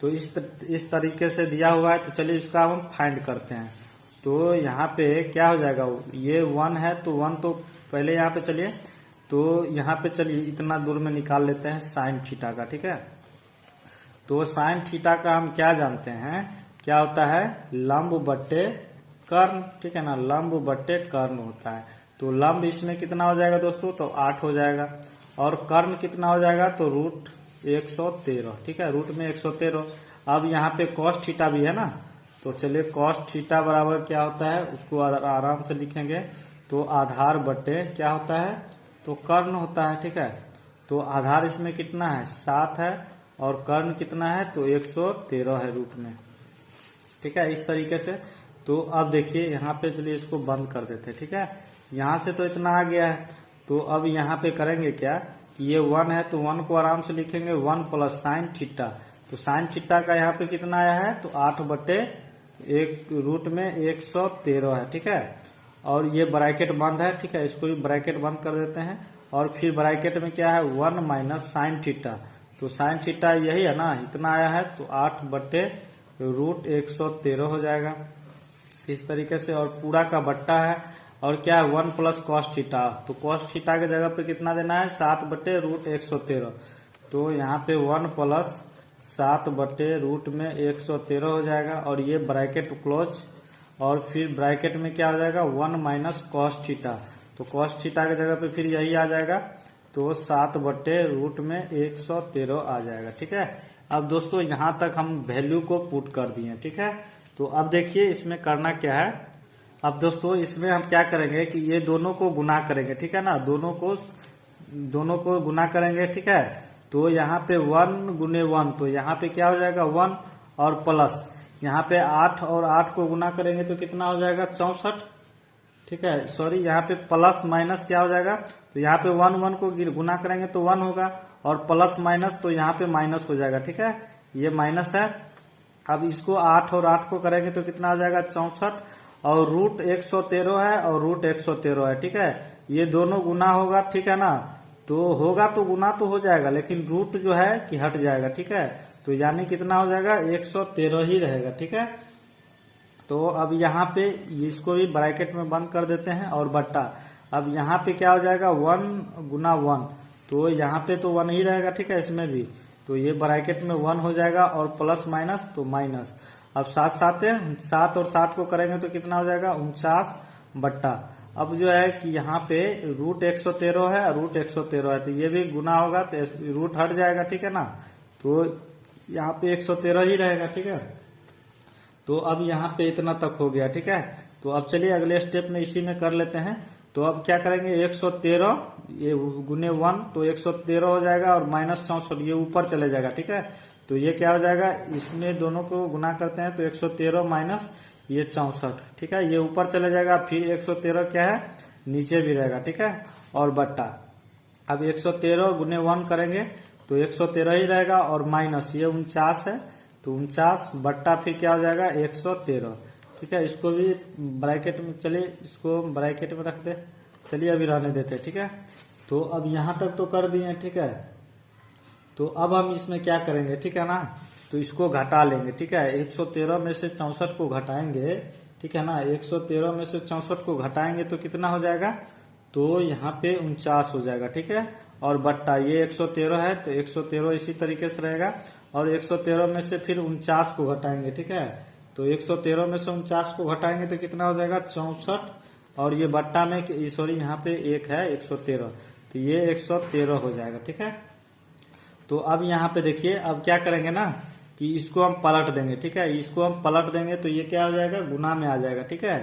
तो इस तरीके से दिया हुआ है। तो चलिए इसका हम फाइंड करते हैं। तो यहाँ पे क्या हो जाएगा, ये 1 है तो 1 तो पहले यहाँ पे चलिए, तो यहाँ पे चलिए इतना दूर में निकाल लेते हैं साइन थीटा का। ठीक है, तो साइन थीटा का हम क्या जानते हैं, क्या होता है लंब बट्टे कर्ण। ठीक है ना, लंब बट्टे कर्ण होता है। तो लंब इसमें कितना हो जाएगा दोस्तों, तो 8 हो जाएगा और कर्ण कितना हो जाएगा, तो रूट 113। ठीक है, रूट में 113। अब यहाँ पे कॉस थीटा भी है ना, तो चलिए कॉस थीटा बराबर क्या होता है उसको आराम से लिखेंगे। तो आधार बट्टे क्या होता है, तो कर्ण होता है। ठीक है, तो आधार इसमें कितना है 7 है और कर्ण कितना है, तो 113 है रूट में। ठीक है, इस तरीके से। तो अब देखिए यहाँ पे चलिए इसको बंद कर देते हैं। ठीक है, यहाँ से तो इतना आ गया है, तो अब यहाँ पे करेंगे क्या कि ये 1 है तो 1 को आराम से लिखेंगे 1 प्लस साइन थीटा। तो साइन थीटा का यहाँ पे कितना आया है, तो 8 बटे 1 रूट में 113 है। ठीक है, और ये ब्रैकेट बंद है। ठीक है, इसको भी ब्रैकेट बंद कर देते हैं और फिर ब्रैकेट में क्या है 1 माइनस साइन थीटा। तो साइन थीटा यही है ना, इतना आया है, तो 8 बटे रूट 113 हो जाएगा इस तरीके से। और पूरा का बट्टा है और क्या है 1 प्लस कॉस थीटा। तो कॉस थीटा के जगह पे कितना देना है 7 बटे रूट 113। तो यहाँ पे 1 प्लस 7 बटे रूट में 113 हो जाएगा और ये ब्रैकेट क्लोज और फिर ब्रैकेट में क्या हो जाएगा 1 माइनस कॉस थीटा। तो कॉस थीटा के जगह पे फिर यही आ जाएगा, तो 7 बटे रूट में 113 आ जाएगा। ठीक है, अब दोस्तों यहाँ तक हम वैल्यू को पुट कर दिए। ठीक है, तो अब देखिए इसमें करना क्या है। अब दोस्तों इसमें हम क्या करेंगे कि ये दोनों को गुना करेंगे। ठीक है ना, दोनों को गुना करेंगे। ठीक है, तो यहाँ पे 1 गुने 1, तो यहाँ पे क्या हो जाएगा 1 और प्लस यहाँ पे 8 और 8 को गुना करेंगे तो कितना हो जाएगा 64। ठीक है, सॉरी यहाँ पे प्लस माइनस क्या हो जाएगा, तो यहाँ पे 1 को गुना करेंगे तो 1 होगा और प्लस माइनस तो यहाँ पे माइनस हो जाएगा। ठीक है, ये माइनस है। अब इसको 8 और 8 को करेंगे तो कितना हो जाएगा 64 और रूट 113 है और रूट 113 है। ठीक है, ये दोनों गुना होगा। ठीक है ना, तो होगा तो गुना तो हो जाएगा लेकिन रूट जो है कि हट जाएगा। ठीक है, तो यानी कितना हो जाएगा 113 ही रहेगा। ठीक है, तो अब यहाँ पे इसको भी ब्रैकेट में बंद कर देते हैं और बट्टा। अब यहाँ पे क्या हो जाएगा 1 गुना 1, तो यहाँ पे तो 1 ही रहेगा। ठीक है, इसमें भी तो ये ब्रैकेट में 1 हो जाएगा और प्लस माइनस तो माइनस। अब 7 और 7 को करेंगे तो कितना हो जाएगा 49 बट्टा। अब जो है कि यहाँ पे रूट 113 है, रूट 113 है, तो ये भी गुना होगा तो रूट हट जाएगा। ठीक है ना, तो यहाँ पे 113 ही रहेगा। ठीक है, तो अब यहाँ पे इतना तक हो गया। ठीक है, तो अब चलिए अगले स्टेप में इसी में कर लेते हैं। तो अब क्या करेंगे 113 ये गुने 1 तो 113 हो जाएगा और माइनस 64 ये ऊपर चले जाएगा। ठीक है, तो ये क्या हो जाएगा, इसमें दोनों को गुना करते हैं तो 113 माइनस ये 64। ठीक है, ये ऊपर चले जाएगा, फिर 113 क्या है नीचे भी रहेगा। ठीक है, और बट्टा। अब 113 गुने 1 करेंगे तो 113 ही रहेगा, और माइनस ये 49 है, तो 49 बट्टा फिर क्या हो जाएगा 113। ठीक है, इसको भी ब्रैकेट में, चलिए इसको ब्रैकेट में रख दे, चलिए अभी रहने देते हैं। ठीक है, तो अब यहाँ तक तो कर दिए। ठीक है, तो अब हम इसमें क्या करेंगे, ठीक है ना, तो इसको घटा लेंगे। ठीक है, 113 में से 64 को घटाएंगे। ठीक है ना, 113 में से 64 को घटाएंगे तो कितना हो जाएगा, तो यहाँ पे 49 हो जाएगा। ठीक है, और बट्टा ये 113 है, तो 113 इसी तरीके से रहेगा, और 113 में से फिर 49 को घटाएंगे। ठीक है, तो 113 में से 49 को घटाएंगे तो कितना हो जाएगा 64, और ये बट्टा में सॉरी यहाँ पे एक है 113, तो ये 113 हो जाएगा। ठीक है, तो अब यहाँ पे देखिए, अब क्या करेंगे ना कि इसको हम पलट देंगे। ठीक है, इसको हम पलट देंगे तो ये क्या हो जाएगा, गुना में आ जाएगा। ठीक है,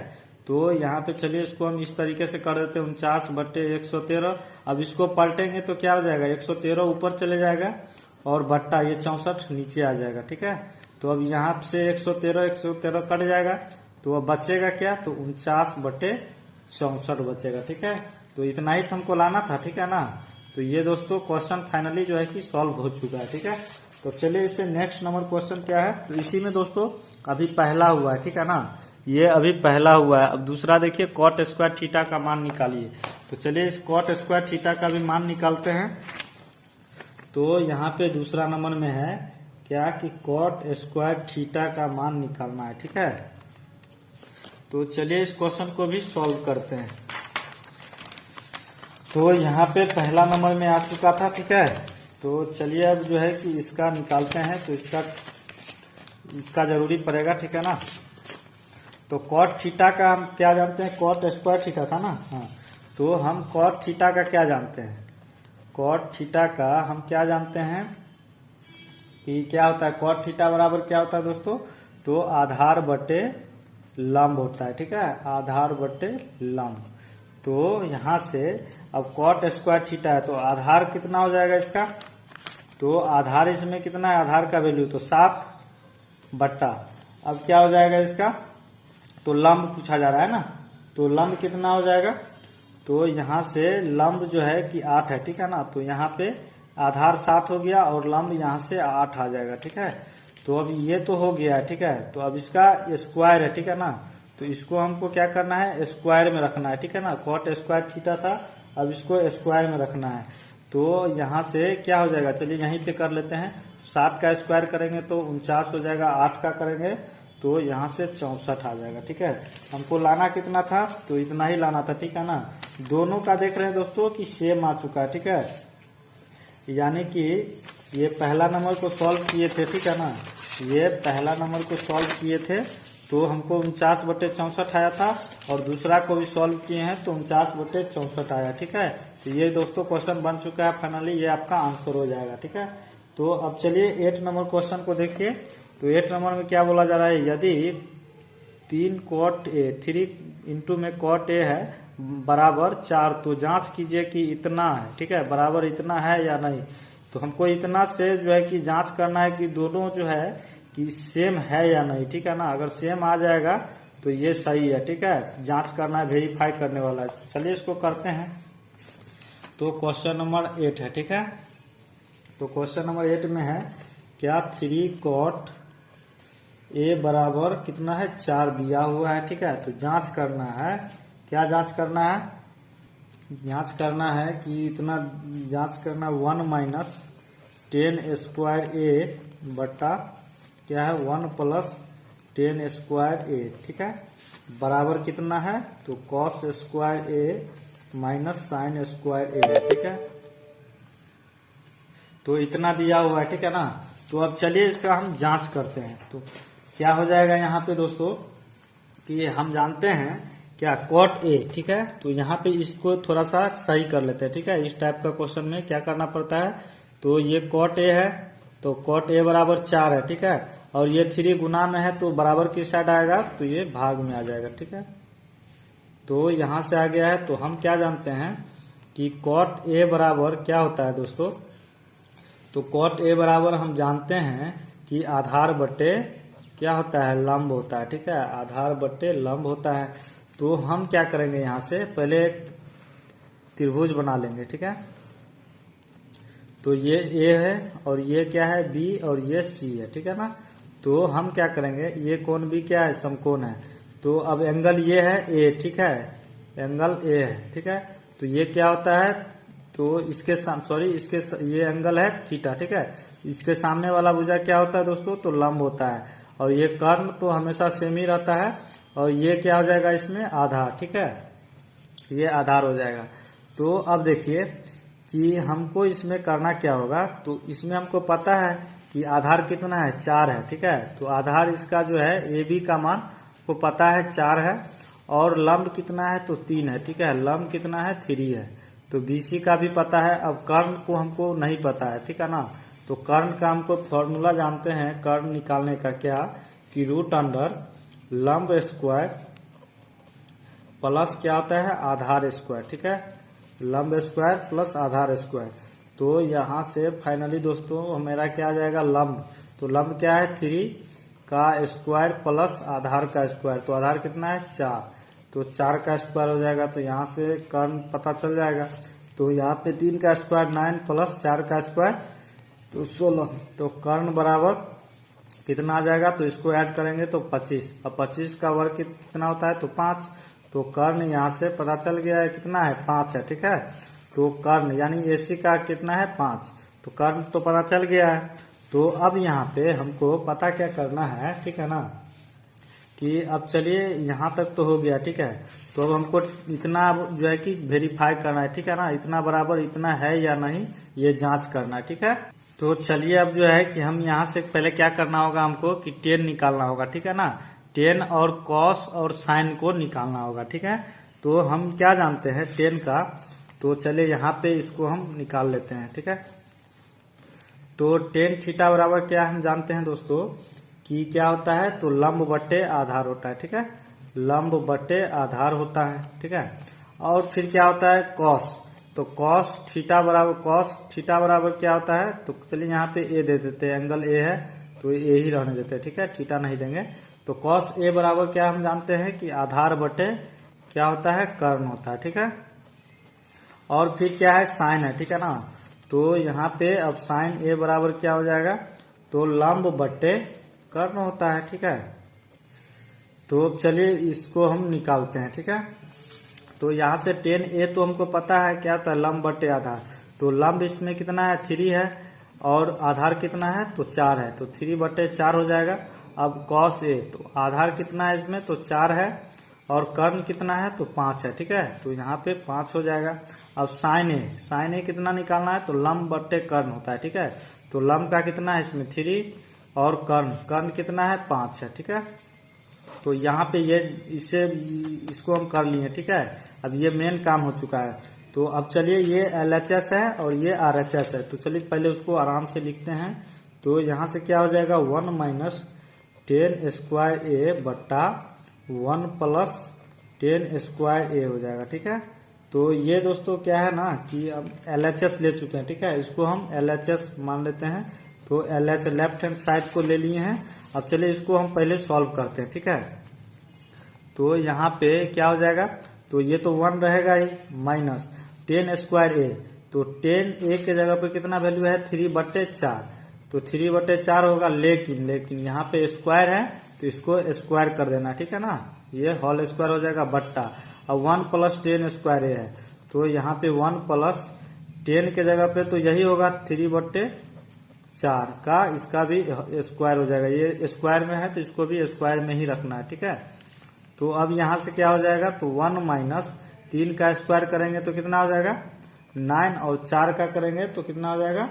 तो यहाँ पे चलिए इसको हम इस तरीके से कर देते हैं, 49 बट्टे 113। अब इसको पलटेंगे तो क्या हो जाएगा, 113 ऊपर चले जाएगा, और बट्टा ये 64 नीचे आ जाएगा। ठीक है, तो अब यहाँ से 113 कट जाएगा, तो अब बचेगा क्या, तो 49 बट्टे 64 बचेगा। ठीक है, तो इतना ही हमको लाना था। ठीक है ना, तो ये दोस्तों क्वेश्चन फाइनली जो है कि सॉल्व हो चुका है। ठीक है, तो चलिए इससे नेक्स्ट नंबर क्वेश्चन क्या है, तो इसी में दोस्तों अभी पहला हुआ है। ठीक है ना, ये अभी पहला हुआ है। अब दूसरा देखिए, कॉट स्क्वायर थीटा का मान निकालिए। तो चलिए इस कॉट स्क्वायर थीटा का भी मान निकालते हैं। तो यहाँ पे दूसरा नंबर में है क्या कि कॉट स्क्वायर थीटा का मान निकालना है। ठीक है, तो चलिए इस क्वेश्चन को भी सॉल्व करते हैं। तो यहाँ पे पहला नंबर में आ चुका था। ठीक है, तो चलिए अब जो है कि इसका निकालते हैं, तो इसका जरूरी पड़ेगा। ठीक है ना, तो कॉट थीटा का हम क्या जानते हैं, कॉट स्क्वायर थीटा था ना, हाँ, तो हम कॉट थीटा का क्या जानते हैं, कॉट थीटा का हम क्या जानते हैं कि क्या होता है, कॉट थीटा बराबर क्या होता है दोस्तों, तो आधार बटे लंब होता है। ठीक है, आधार बटे लंब। तो यहाँ से अब कॉट स्क्वायर थीटा है, तो आधार कितना हो जाएगा इसका, तो आधार इसमें कितना है, आधार का वैल्यू तो 7 बट्टा, अब क्या हो जाएगा इसका, तो लंब पूछा जा रहा है ना, तो लंब कितना हो जाएगा, तो यहाँ से लंब जो है कि 8 है। ठीक है ना, तो यहाँ पे आधार 7 हो गया, और लंब यहाँ से 8 आ जाएगा। ठीक है, तो अब ये तो हो गया है। ठीक है, तो अब इसका स्क्वायर है। ठीक है ना, तो इसको हमको क्या करना है, स्क्वायर में रखना है। ठीक है ना, कॉट स्क्वायर थीटा था, अब इसको स्क्वायर में रखना है। तो यहाँ से क्या हो जाएगा, चलिए यहीं पे कर लेते हैं, 7 का स्क्वायर करेंगे तो 49 हो जाएगा, 8 का करेंगे तो यहाँ से 64 आ जाएगा। ठीक है, हमको लाना कितना था, तो इतना ही लाना था। ठीक है ना, दोनों का देख रहे हैं दोस्तों कि सेम आ चुका है। ठीक है, यानी कि ये पहला नंबर को सॉल्व किए थे। ठीक है ना, ये पहला नंबर को सॉल्व किए थे तो हमको 49 बटे 64 आया था, और दूसरा को भी सॉल्व किए हैं तो 49 बटे 64 आया। ठीक है, तो ये दोस्तों क्वेश्चन बन चुका है फाइनली, ये आपका आंसर हो जाएगा। ठीक है, तो अब चलिए 8 नंबर क्वेश्चन को देखिए। तो 8 नंबर में क्या बोला जा रहा है, यदि 3 कॉट ए 3 इंटू में कॉट ए है बराबर 4, तो जांच कीजिए कि इतना है। ठीक है, बराबर इतना है या नहीं, तो हमको इतना से जो है कि जांच करना है कि दोनों जो है कि सेम है या नहीं। ठीक है ना, अगर सेम आ जाएगा तो ये सही है। ठीक है, जांच करना है, वेरीफाई करने वाला है। चलिए इसको करते हैं। तो क्वेश्चन नंबर 8 है। ठीक है, तो क्वेश्चन नंबर 8 में है क्या 3 कॉट ए बराबर कितना है, 4 दिया हुआ है। ठीक है, तो जांच करना है, क्या जांच करना है, जांच करना है कि इतना जांच करना 1 माइनस 10 स्क्वायर ए बट्टा क्या है 1 प्लस 10 स्क्वायर ए। ठीक है, बराबर कितना है, तो कॉस स्क्वायर ए माइनस साइन स्क्वायर ए। ठीक है, तो इतना दिया हुआ है। ठीक है ना, तो अब चलिए इसका हम जांच करते हैं। तो क्या हो जाएगा यहाँ पे दोस्तों कि हम जानते हैं क्या कॉट ए। ठीक है, तो यहाँ पे इसको थोड़ा सा सही कर लेते हैं। ठीक है, इस टाइप का क्वेश्चन में क्या करना पड़ता है, तो ये कॉट ए है, तो कॉट ए बराबर 4 है। ठीक है, और ये 3 गुना में है तो बराबर किस साइड आएगा, तो ये भाग में आ जाएगा। ठीक है, तो यहाँ से आ गया है, तो हम क्या जानते हैं कि कॉट ए बराबर क्या होता है दोस्तों, तो कॉट ए बराबर हम जानते हैं कि आधार बटे क्या होता है, लंब होता है। ठीक है, आधार बटे लंब होता है। तो हम क्या करेंगे, यहाँ से पहले एक त्रिभुज बना लेंगे। ठीक है, तो ये ए है और ये क्या है बी और ये सी है, ठीक है ना। तो हम क्या करेंगे, ये कोण भी क्या है, समकोण है। तो अब एंगल ये है ए, ठीक है, एंगल ए है, ठीक है। तो ये क्या होता है, तो इसके ये एंगल है थीटा, ठीक है। इसके सामने वाला भुजा क्या होता है दोस्तों, तो लंब होता है। और ये कर्ण तो हमेशा सेम ही रहता है। और ये क्या हो जाएगा इसमें, आधार, ठीक है, ये आधार हो जाएगा। तो अब देखिए कि हमको इसमें करना क्या होगा। तो इसमें हमको पता है कि आधार कितना है, 4 है, ठीक है। तो आधार इसका जो है ए बी का मान को पता है 4 है। और लंब कितना है, तो 3 है, ठीक है। लंब कितना है, 3 है। तो बीसी का भी पता है। अब कर्ण को हमको नहीं पता है, ठीक है ना। तो कर्ण का हमको फॉर्मूला जानते हैं कर्ण निकालने का, क्या कि रूट अंडर लंब स्क्वायर प्लस क्या होता है, आधार स्क्वायर, ठीक है। लंब स्क्वायर प्लस आधार स्क्वायर। तो यहाँ से फाइनली दोस्तों मेरा क्या आ जाएगा, लंब। तो लंब क्या है, 3 का स्क्वायर प्लस आधार का स्क्वायर। तो आधार कितना है, 4। तो 4 का स्क्वायर हो जाएगा। तो यहाँ से कर्ण पता चल जाएगा। तो यहाँ पे 3 का स्क्वायर 9 प्लस 4 का स्क्वायर तो 16। तो कर्ण बराबर कितना आ जाएगा, तो इसको ऐड करेंगे तो 25। अब 25 का वर्ग कितना होता है, तो 5। तो कर्ण यहाँ से पता चल गया है कितना है, 5 है, ठीक है। तो कर्ण यानी एसी का कितना है, 5। तो कर्ण तो पता चल गया है। तो अब यहाँ पे हमको पता क्या करना है, ठीक है ना, कि अब चलिए यहाँ तक तो हो गया, ठीक है। तो अब हमको इतना जो है कि वेरीफाई करना है, ठीक है ना, इतना बराबर इतना है या नहीं ये जांच करना है, ठीक है। तो चलिए अब जो है कि हम यहाँ से पहले क्या करना होगा हमको कि टेन निकालना होगा, ठीक है ना। टेन और कॉस और साइन को निकालना होगा, ठीक है। तो हम क्या जानते हैं टेन का, तो चलिए यहाँ पे इसको हम निकाल लेते हैं, ठीक है। तो टेन थीटा बराबर क्या हम जानते हैं दोस्तों कि क्या होता है, तो लंब बटे आधार होता है, ठीक है। लंब बटे आधार होता है, ठीक है। और फिर क्या होता है कॉस। तो कॉस थीटा बराबर क्या होता है, तो चलिए यहाँ पे ए दे देते हैं, एंगल ए है तो ए ही रहने देते हैं, ठीक है, थीटा नहीं देंगे। तो कॉस ए बराबर क्या हम जानते हैं कि आधार बटे क्या होता है, कर्ण होता है, ठीक है। और फिर क्या है, साइन है, ठीक है ना। तो यहाँ पे अब साइन ए बराबर क्या हो जाएगा, तो लंब बटे कर्ण होता है, ठीक है। तो चलिए इसको हम निकालते हैं, ठीक है। तो यहाँ से टेन ए तो हमको पता है क्या था, लंब बटे आधार। तो लंब इसमें कितना है, 3 है। और आधार कितना है, तो 4 है। तो 3 बटे 4 हो जाएगा। अब कॉस ए, तो आधार कितना है इसमें, तो 4 है। और कर्ण कितना है, तो 5 है, ठीक है। तो यहाँ पे 5 हो जाएगा। अब साइन ए कितना निकालना है, तो लंब बटे कर्ण होता है, ठीक है। तो लंब का कितना है इसमें 3 और कर्ण कितना है, 5 है, ठीक है। तो यहाँ पे ये इसको हम कर लिए, ठीक है। अब ये मेन काम हो चुका है। तो अब चलिए ये LHS है और ये RHS है। तो चलिए पहले उसको आराम से लिखते हैं। तो यहाँ से क्या हो जाएगा, 1 माइनस 10 स्क्वायर ए बट्टा 1 प्लस 10 स्क्वायर ए हो जाएगा, ठीक है। तो ये दोस्तों क्या है ना कि अब LHS ले चुके हैं, ठीक है। इसको हम LHS मान लेते हैं। तो LH लेफ्ट हैंड साइड को ले लिए हैं। अब चलिए इसको हम पहले सॉल्व करते हैं, ठीक है। तो यहाँ पे क्या हो जाएगा, तो ये तो 1 रहेगा ही, माइनस 10 स्क्वायर ए। तो 10 ए के जगह पे कितना वैल्यू है, 3 बटे 4। तो 3 बटे 4 होगा, लेकिन यहाँ पे स्क्वायर है तो इसको स्क्वायर कर देना, ठीक है ना। ये होल स्क्वायर हो जाएगा बट्टा। अब 1 प्लस 10 स्क्वायर ए है। तो यहाँ पे 1 प्लस 10 के जगह पे तो यही होगा 3 बटे 4 का, इसका भी स्क्वायर हो जाएगा। ये स्क्वायर में है तो इसको भी स्क्वायर में ही रखना है, ठीक है। तो अब यहाँ से क्या हो जाएगा, तो 1 माइनस 3 का स्क्वायर करेंगे तो कितना हो जाएगा 9, और 4 का करेंगे तो कितना हो जाएगा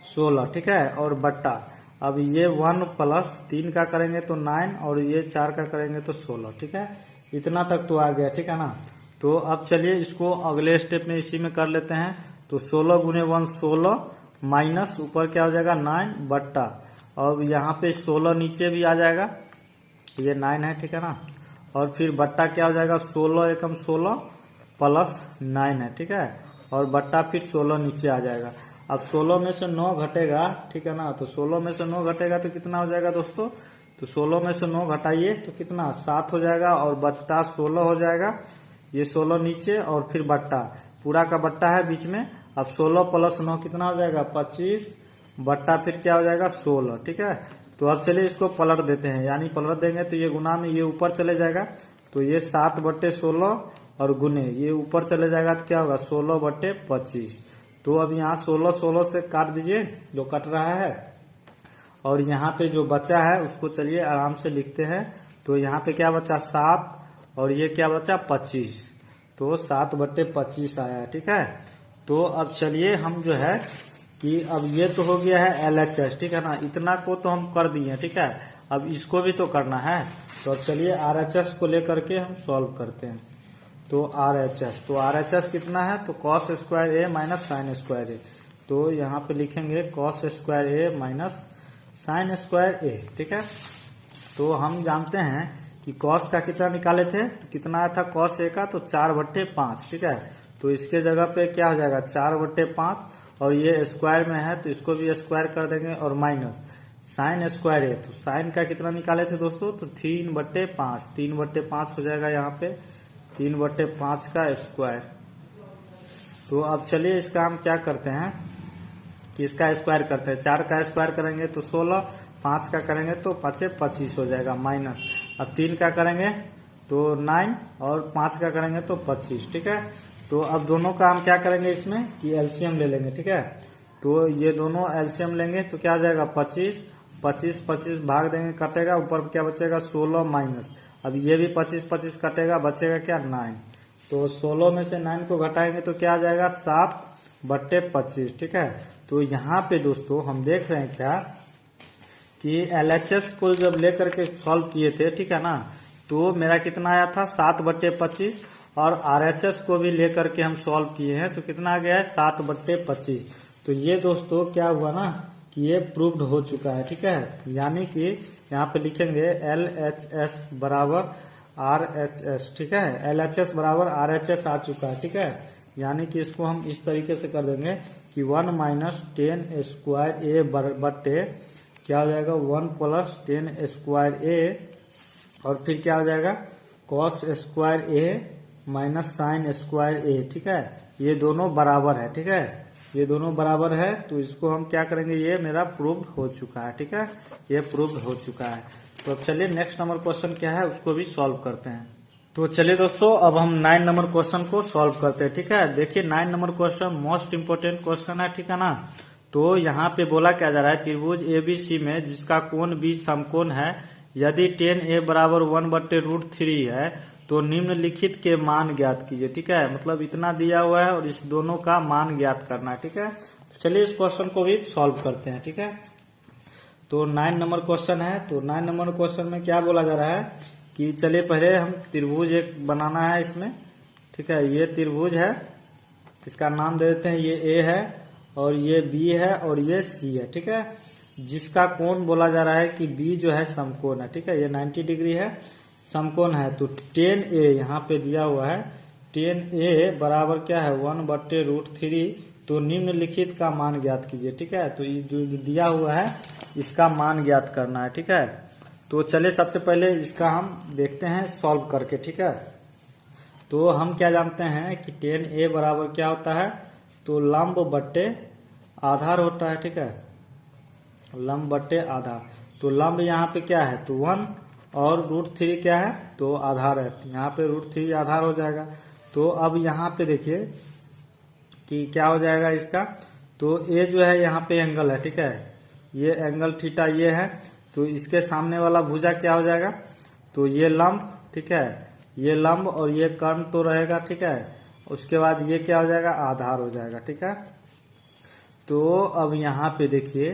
16, ठीक है। और बट्टा अब ये 1 प्लस 3 का करेंगे तो 9, और ये 4 का करेंगे तो 16, ठीक है। इतना तक तो आ गया, ठीक है ना। तो अब चलिए इसको अगले स्टेप में इसी में कर लेते हैं। तो 16 गुने 1 16 माइनस ऊपर क्या हो जाएगा 9 बट्टा, और यहाँ पे 16 नीचे भी आ जाएगा, ये 9 है, ठीक है ना। और फिर बट्टा क्या हो जाएगा 16 एकम 16 प्लस 9 है, ठीक है। और बट्टा फिर 16 नीचे आ जाएगा। अब 16 में से 9 घटेगा, ठीक है ना। तो 16 में से 9 घटेगा तो कितना हो जाएगा दोस्तों, तो 16 में से 9 घटाइए तो कितना 7 हो जाएगा, और बट्टा 16 हो जाएगा। ये 16 नीचे और फिर बट्टा, पूरा का बट्टा है बीच में, अब 16 प्लस 9 कितना हो जाएगा 25 बट्टा फिर क्या हो जाएगा 16, ठीक है। तो अब चलिए इसको पलट देते हैं, यानी पलट देंगे तो ये गुना में ये ऊपर चले जाएगा, तो ये 7/16 और गुने ये ऊपर चले जाएगा तो क्या होगा 16/25। तो अब यहाँ 16 से काट दीजिए जो कट रहा है, और यहाँ पे जो बचा है उसको चलिए आराम से लिखते हैं। तो यहाँ पे क्या बचा 7 और ये क्या बचा 25, तो 7/25 आया, ठीक है। तो अब चलिए हम जो है कि अब ये तो हो गया है LHS, ठीक है ना, इतना को तो हम कर दिए, ठीक है। अब इसको भी तो करना है, तो अब चलिए RHS को लेकर के हम सॉल्व करते हैं। तो RHS कितना है, तो cos square a minus sine square a, तो यहाँ पे लिखेंगे cos square a minus sine square a, ठीक है। तो हम जानते हैं कि cos का कितना निकाले थे, तो कितना आया था cos a का, तो 4/5, ठीक है। तो इसके जगह पे क्या हो जाएगा 4/5, और ये स्क्वायर में है तो इसको भी स्क्वायर कर देंगे, और माइनस साइन स्क्वायर है, तो साइन का कितना निकाले थे दोस्तों, तो 3/5, 3/5 हो जाएगा यहाँ पे 3/5 का स्क्वायर। तो अब चलिए इसका हम क्या करते हैं कि इसका स्क्वायर करते हैं, 4 का स्क्वायर करेंगे तो 16, 5 का करेंगे तो 5 25 हो जाएगा माइनस, अब 3 का करेंगे तो 9 और 5 का करेंगे तो 25, ठीक है। तो अब दोनों का हम क्या करेंगे इसमें कि एलसीएम ले लेंगे, ठीक है। तो ये दोनों एलसीएम लेंगे तो क्या हो जाएगा 25, 25 भाग देंगे कटेगा, ऊपर क्या बचेगा 16 माइनस, अब ये भी 25 कटेगा, बचेगा क्या 9, तो 16 में से 9 को घटाएंगे तो क्या आ जाएगा 7/25, ठीक है। तो यहाँ पे दोस्तों हम देख रहे हैं क्या कि LHS को जब लेकर के सॉल्व किए थे, ठीक है ना, तो मेरा कितना आया था 7/25, और RHS को भी लेकर के हम सॉल्व किए हैं तो कितना आ गया है 7/25। तो ये दोस्तों क्या हुआ ना कि ये प्रूव्ड हो चुका है, ठीक है। यानी कि यहाँ पे लिखेंगे LHS बराबर RHS, ठीक है, LHS बराबर RHS आ चुका है, ठीक है। यानी कि इसको हम इस तरीके से कर देंगे कि 1 माइनस 10 स्क्वायर ए बट्टे क्या हो जाएगा 1 प्लस 10 स्क्वायर ए, और फिर क्या हो जाएगा cos स्क्वायर ए माइनस साइन स्क्वायर ए, ठीक है। ये दोनों बराबर है, ठीक है, ये दोनों बराबर है, तो इसको हम क्या करेंगे, ये मेरा प्रूव्ड हो चुका है, ठीक है, ये प्रूव्ड हो चुका है। तो अब चलिए नेक्स्ट नंबर क्वेश्चन क्या है उसको भी सॉल्व करते हैं। तो चलिए दोस्तों अब हम 9 नंबर क्वेश्चन को सॉल्व करते हैं, ठीक है। देखिए 9 number question most important question है, ठीक है ना। तो यहाँ पे बोला क्या जा रहा है, त्रिभुज ABC में जिसका कोण B समकोण है, यदि tan A बराबर 1/√3 है तो निम्नलिखित के मान ज्ञात कीजिए, ठीक है। मतलब इतना दिया हुआ है और इस दोनों का मान ज्ञात करना है, ठीक है। तो चलिए इस क्वेश्चन को भी सॉल्व करते हैं, ठीक है। तो 9 नंबर क्वेश्चन है, तो 9 नंबर क्वेश्चन में क्या बोला जा रहा है कि चलिए पहले हम त्रिभुज एक बनाना है इसमें, ठीक है। ये त्रिभुज है, इसका नाम दे देते हैं, ये A है और ये B है और ये C है, ठीक है। जिसका कोण बोला जा रहा है कि B जो है समकोण है, ठीक है, ये 90 डिग्री है, समकोण है। तो tan A यहाँ पे दिया हुआ है, tan A बराबर क्या है 1/√3, तो निम्नलिखित का मान ज्ञात कीजिए, ठीक है। तो ये जो दिया हुआ है इसका मान ज्ञात करना है, ठीक है। तो चलिए सबसे पहले इसका हम देखते हैं सॉल्व करके, ठीक है। तो हम क्या जानते हैं कि tan A बराबर क्या होता है, तो लंब बट्टे आधार होता है, ठीक है, लंब बट्टे आधार। तो लंब यहाँ पे क्या है तो 1 और √3 क्या है तो आधार है, यहाँ पे √3 आधार हो जाएगा। तो अब यहाँ पे देखिए कि क्या हो जाएगा इसका, तो A जो है यहाँ पे एंगल है, ठीक है, ये एंगल थीटा ये है, तो इसके सामने वाला भुजा क्या हो जाएगा, तो ये लंब, ठीक है, ये लंब और ये कर्ण तो रहेगा, ठीक है। उसके बाद ये क्या हो जाएगा आधार हो जाएगा, ठीक है। तो अब यहाँ पे देखिए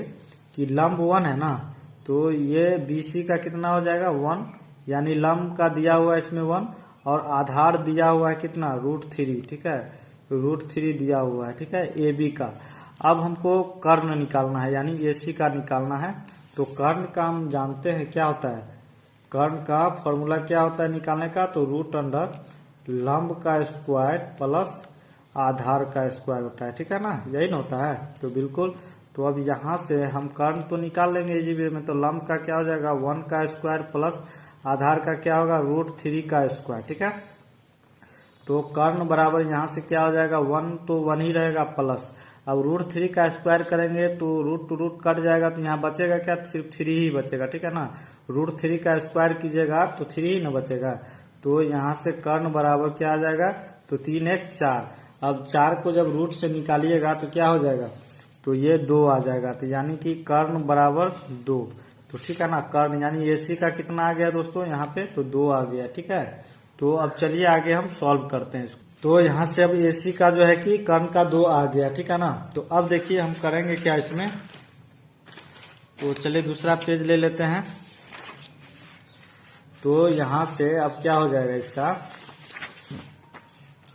कि लंब 1 है ना, तो ये BC का कितना हो जाएगा 1, यानी लंब का दिया हुआ है इसमें 1, और आधार दिया हुआ है कितना √3, ठीक है, √3 दिया हुआ है, ठीक है, AB का। अब हमको कर्ण निकालना है, यानी AC का निकालना है। तो कर्ण का हम जानते हैं क्या होता है, कर्ण का फॉर्मूला क्या होता है निकालने का, तो √अंडर लंब का स्क्वायर प्लस आधार का स्क्वायर होता है, ठीक है ना, यही ना होता है। तो बिल्कुल, तो अब यहाँ से हम कर्ण तो निकाल लेंगे इजी में, तो लंब का क्या हो जाएगा 1 का स्क्वायर प्लस आधार का क्या होगा √3 का स्क्वायर, ठीक है। तो कर्ण बराबर यहाँ से क्या हो जाएगा 1 तो 1 ही रहेगा प्लस। अब √3 का स्क्वायर करेंगे तो रूट टू रूट कट जाएगा, तो यहाँ बचेगा क्या, सिर्फ 3 ही बचेगा, ठीक है ना। √3 का स्क्वायर कीजिएगा तो 3 ही ना बचेगा। तो यहाँ से कर्ण बराबर क्या आ जाएगा, तो 3 1 4। अब 4 को जब रूट से निकालिएगा तो क्या हो जाएगा, तो ये 2 आ जाएगा। तो यानी कि कर्ण बराबर 2। तो ठीक है ना, कर्ण यानी AC का कितना आ गया दोस्तों यहाँ पे, तो 2 आ गया, ठीक है। तो अब चलिए आगे हम सॉल्व करते हैं इसको। तो यहाँ से अब AC का जो है कि कर्ण का 2 आ गया, ठीक है ना। तो अब देखिए हम करेंगे क्या इसमें, तो चलिए दूसरा पेज ले लेते हैं। तो यहाँ से अब क्या हो जाएगा इसका,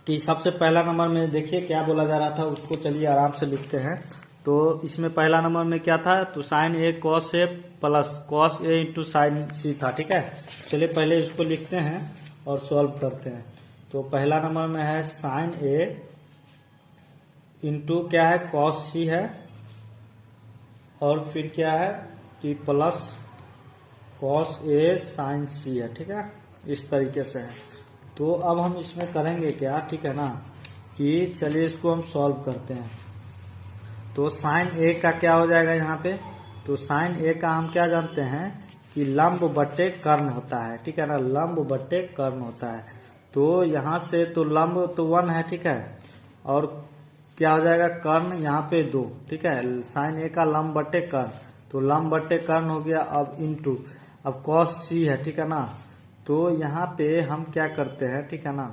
कि सबसे पहला नंबर में देखिए क्या बोला जा रहा था, उसको चलिए आराम से लिखते हैं। तो इसमें पहला नंबर में क्या था, तो sin A cos A plus cos A into sine C था, ठीक है। चलिए पहले इसको लिखते हैं और सॉल्व करते हैं। तो पहला नंबर में है sin A इंटू क्या है cos C है, और फिर क्या है कि plus cos A sin C है, ठीक है। इस तरीके से है। तो अब हम इसमें करेंगे क्या, ठीक है ना, कि चलिए इसको हम सॉल्व करते हैं। तो sin A का क्या हो जाएगा यहाँ पे, तो sin A का हम क्या जानते हैं कि लंब बट्टे कर्ण होता है, ठीक है ना, लंब बट्टे कर्ण होता है। तो यहाँ से तो लंब तो 1 है, ठीक है, और क्या हो जाएगा कर्ण यहाँ पे 2, ठीक है। sin A का लंब बट्टे कर्ण, तो लंब बट्टे कर्ण हो गया। अब इंटू अब cos C है, ठीक है ना। तो यहाँ पे हम क्या करते हैं, ठीक है ना,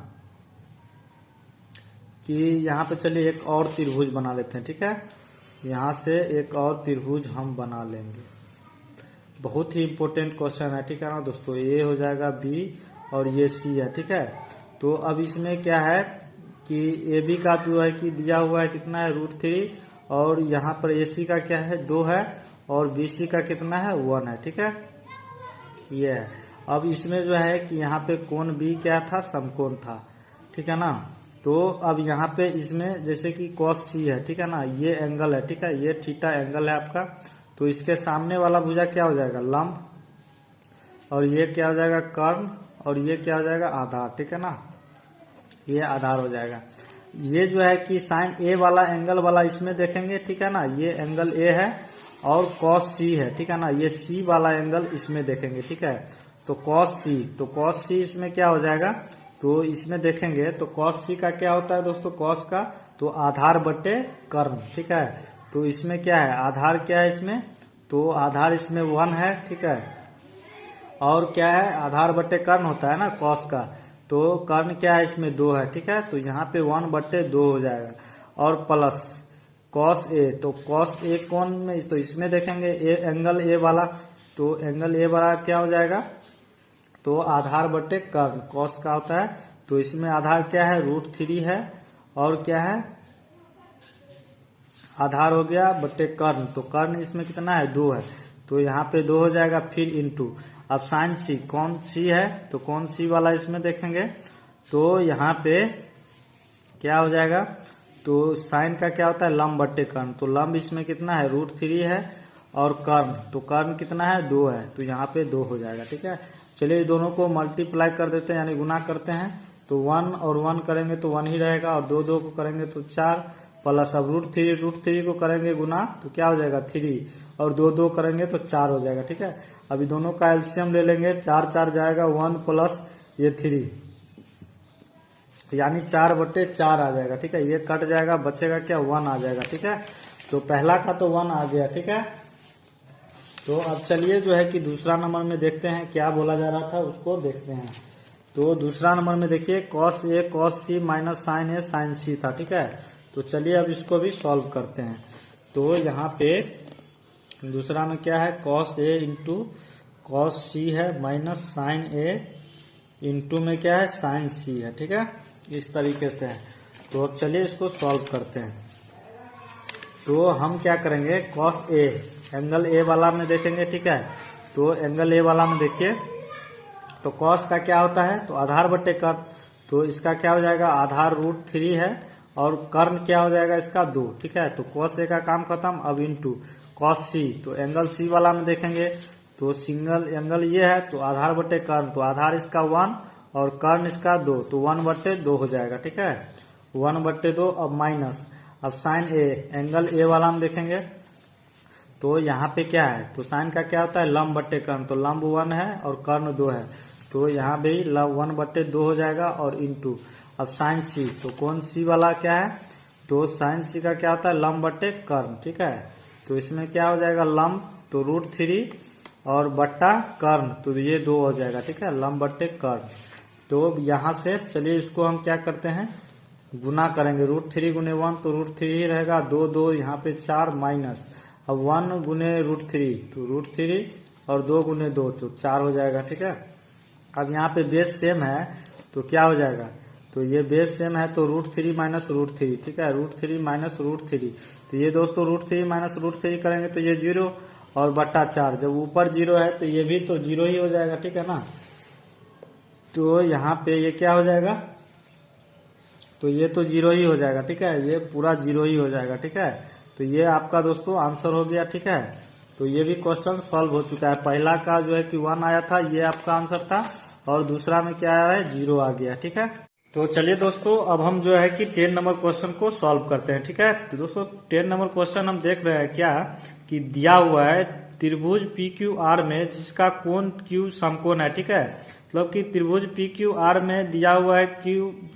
कि यहाँ पे चलिए एक और त्रिभुज बना लेते हैं, ठीक है। यहाँ से एक और त्रिभुज हम बना लेंगे। बहुत ही इंपॉर्टेंट क्वेश्चन है, ठीक है ना दोस्तों। ये हो जाएगा B और ये C है, ठीक है। तो अब इसमें क्या है कि AB का जो है कि दिया हुआ है कितना है √3, और यहाँ पर AC का क्या है 2 है, और BC का कितना है 1 है, ठीक है, ये है। अब इसमें जो है कि यहाँ पे कोण B क्या था, समकोण था, ठीक है ना। तो अब यहाँ पे इसमें जैसे कि cos C है, ठीक है ना, ये एंगल है, ठीक है, ये थीटा एंगल है आपका। तो इसके सामने वाला भुजा क्या हो जाएगा लंब, और ये क्या हो जाएगा कर्ण, और ये क्या हो जाएगा आधार, ठीक है ना, ये आधार हो जाएगा। ये जो है कि sin A वाला एंगल वाला इसमें देखेंगे, ठीक है ना, ये एंगल A है और cos C है, ठीक है ना, ये C वाला एंगल इसमें देखेंगे, ठीक है। तो cos C, तो cos C इसमें क्या हो जाएगा, तो इसमें देखेंगे तो cos C का क्या होता है दोस्तों, cos का तो आधार बटे कर्ण, ठीक है। तो इसमें क्या है आधार, क्या है इसमें, तो आधार इसमें 1 है, ठीक है, और क्या है आधार बटे कर्ण होता है ना cos का, तो कर्ण क्या है इसमें 2 है, ठीक है। तो यहाँ पे 1 बटे 2 हो जाएगा, और प्लस cos A, तो cos A कौन में, तो इसमें देखेंगे A एंगल A वाला, तो एंगल A वाला क्या हो जाएगा, तो आधार बटे कर्ण cos का होता है। तो इसमें आधार क्या है √3 है, और क्या है आधार हो गया बटे कर्ण, तो कर्ण इसमें कितना है 2 है, तो यहाँ पे 2 हो जाएगा। फिर इंटू अब sin C, कौन C है, तो कौन C वाला इसमें देखेंगे, तो यहाँ पे क्या हो जाएगा, तो sin का क्या होता है लंब बटे कर्ण, तो लंब इसमें कितना है √3 है, और कर्ण, तो कर्ण कितना है 2 है, तो यहाँ पे 2 हो जाएगा, ठीक है। चलिए दोनों को मल्टीप्लाई कर देते हैं, यानी गुना करते हैं। तो 1 और 1 करेंगे तो 1 ही रहेगा, और 2 2 को करेंगे तो 4, प्लस अब √3 को करेंगे गुना तो क्या हो जाएगा 3, और 2 2 करेंगे तो 4 हो जाएगा, ठीक है। अभी दोनों का एलसीएम ले लेंगे, 4 4 जाएगा 1 प्लस ये 3, यानी 4 बटे 4 आ जाएगा, ठीक है। ये कट जाएगा, बचेगा क्या 1 आ जाएगा, ठीक है। तो पहला का तो 1 आ गया, ठीक है। तो अब चलिए जो है कि दूसरा नंबर में देखते हैं क्या बोला जा रहा था, उसको देखते हैं। तो दूसरा नंबर में देखिए cos A cos C minus sin A sin C था, ठीक है। तो चलिए अब इसको भी सॉल्व करते हैं। तो यहाँ पे दूसरा में क्या है cos A into cos C है, माइनस sin A इंटू में क्या है sin C है, ठीक है, इस तरीके से है। तो अब चलिए इसको सॉल्व करते हैं। तो हम क्या करेंगे cos A एंगल A वाला में देखेंगे, ठीक है। तो एंगल A वाला में देखिए तो cos का क्या होता है, तो आधार बटे कर्ण, तो इसका क्या हो जाएगा आधार √3 है, और कर्ण क्या हो जाएगा इसका 2, ठीक है। तो cos A का काम खत्म। अब इंटू cos C, तो एंगल C वाला में देखेंगे तो सिंगल एंगल ये है, तो आधार बटे कर्ण, तो आधार इसका 1 और कर्ण इसका 2, तो 1/2 हो जाएगा। ठीक है, 1/2। अब माइनस, अब साइन ए, एंगल ए वाला हम देखेंगे तो यहाँ पे क्या है, तो साइन का क्या होता है, लंब बट्टे कर्ण, तो लंब 1 है और कर्ण 2 है, तो यहाँ भी 1/2 हो जाएगा और इंटू। अब साइन सी, तो कौन सी वाला क्या है, तो साइन सी का क्या होता है, लंब बट्टे कर्ण। ठीक है, तो इसमें क्या हो जाएगा, लंब तो √3 और बट्टा कर्ण, तो ये 2 हो जाएगा। ठीक है, लंब बट्टे कर्ण। तो यहाँ से चलिए इसको हम क्या करते हैं, गुना करेंगे, √3 गुने 1 तो √3 ही रहेगा, 2 2 यहाँ पे 4 माइनस, अब 1 गुने √3 तो √3 और 2 गुने 2 तो 4 हो जाएगा। ठीक है, अब यहाँ पे बेस सेम है तो क्या हो जाएगा, तो ये बेस सेम है तो √3 माइनस √3। ठीक है, √3 माइनस √3, तो ये दोस्तों √3 माइनस √3 करेंगे तो ये 0 और बट्टा 4, जब ऊपर 0 है तो ये भी तो 0 ही हो जाएगा। ठीक है ना, तो यहाँ पे ये क्या हो जाएगा, तो ये तो 0 ही हो जाएगा। ठीक है, ये पूरा 0 ही हो जाएगा। ठीक है, तो ये आपका दोस्तों आंसर हो गया। ठीक है, तो ये भी क्वेश्चन सॉल्व हो चुका है। पहला का जो है कि 1 आया था, ये आपका आंसर था, और दूसरा में क्या आया है, 0 आ गया। ठीक है, तो चलिए दोस्तों अब हम जो है कि 10 नंबर क्वेश्चन को सॉल्व करते हैं। ठीक है, तो दोस्तों 10 नंबर क्वेश्चन हम देख रहे हैं क्या कि दिया हुआ है त्रिभुज PQR में जिसका कोण Q समकोण है। ठीक है, मतलब कि त्रिभुज PQR में दिया हुआ है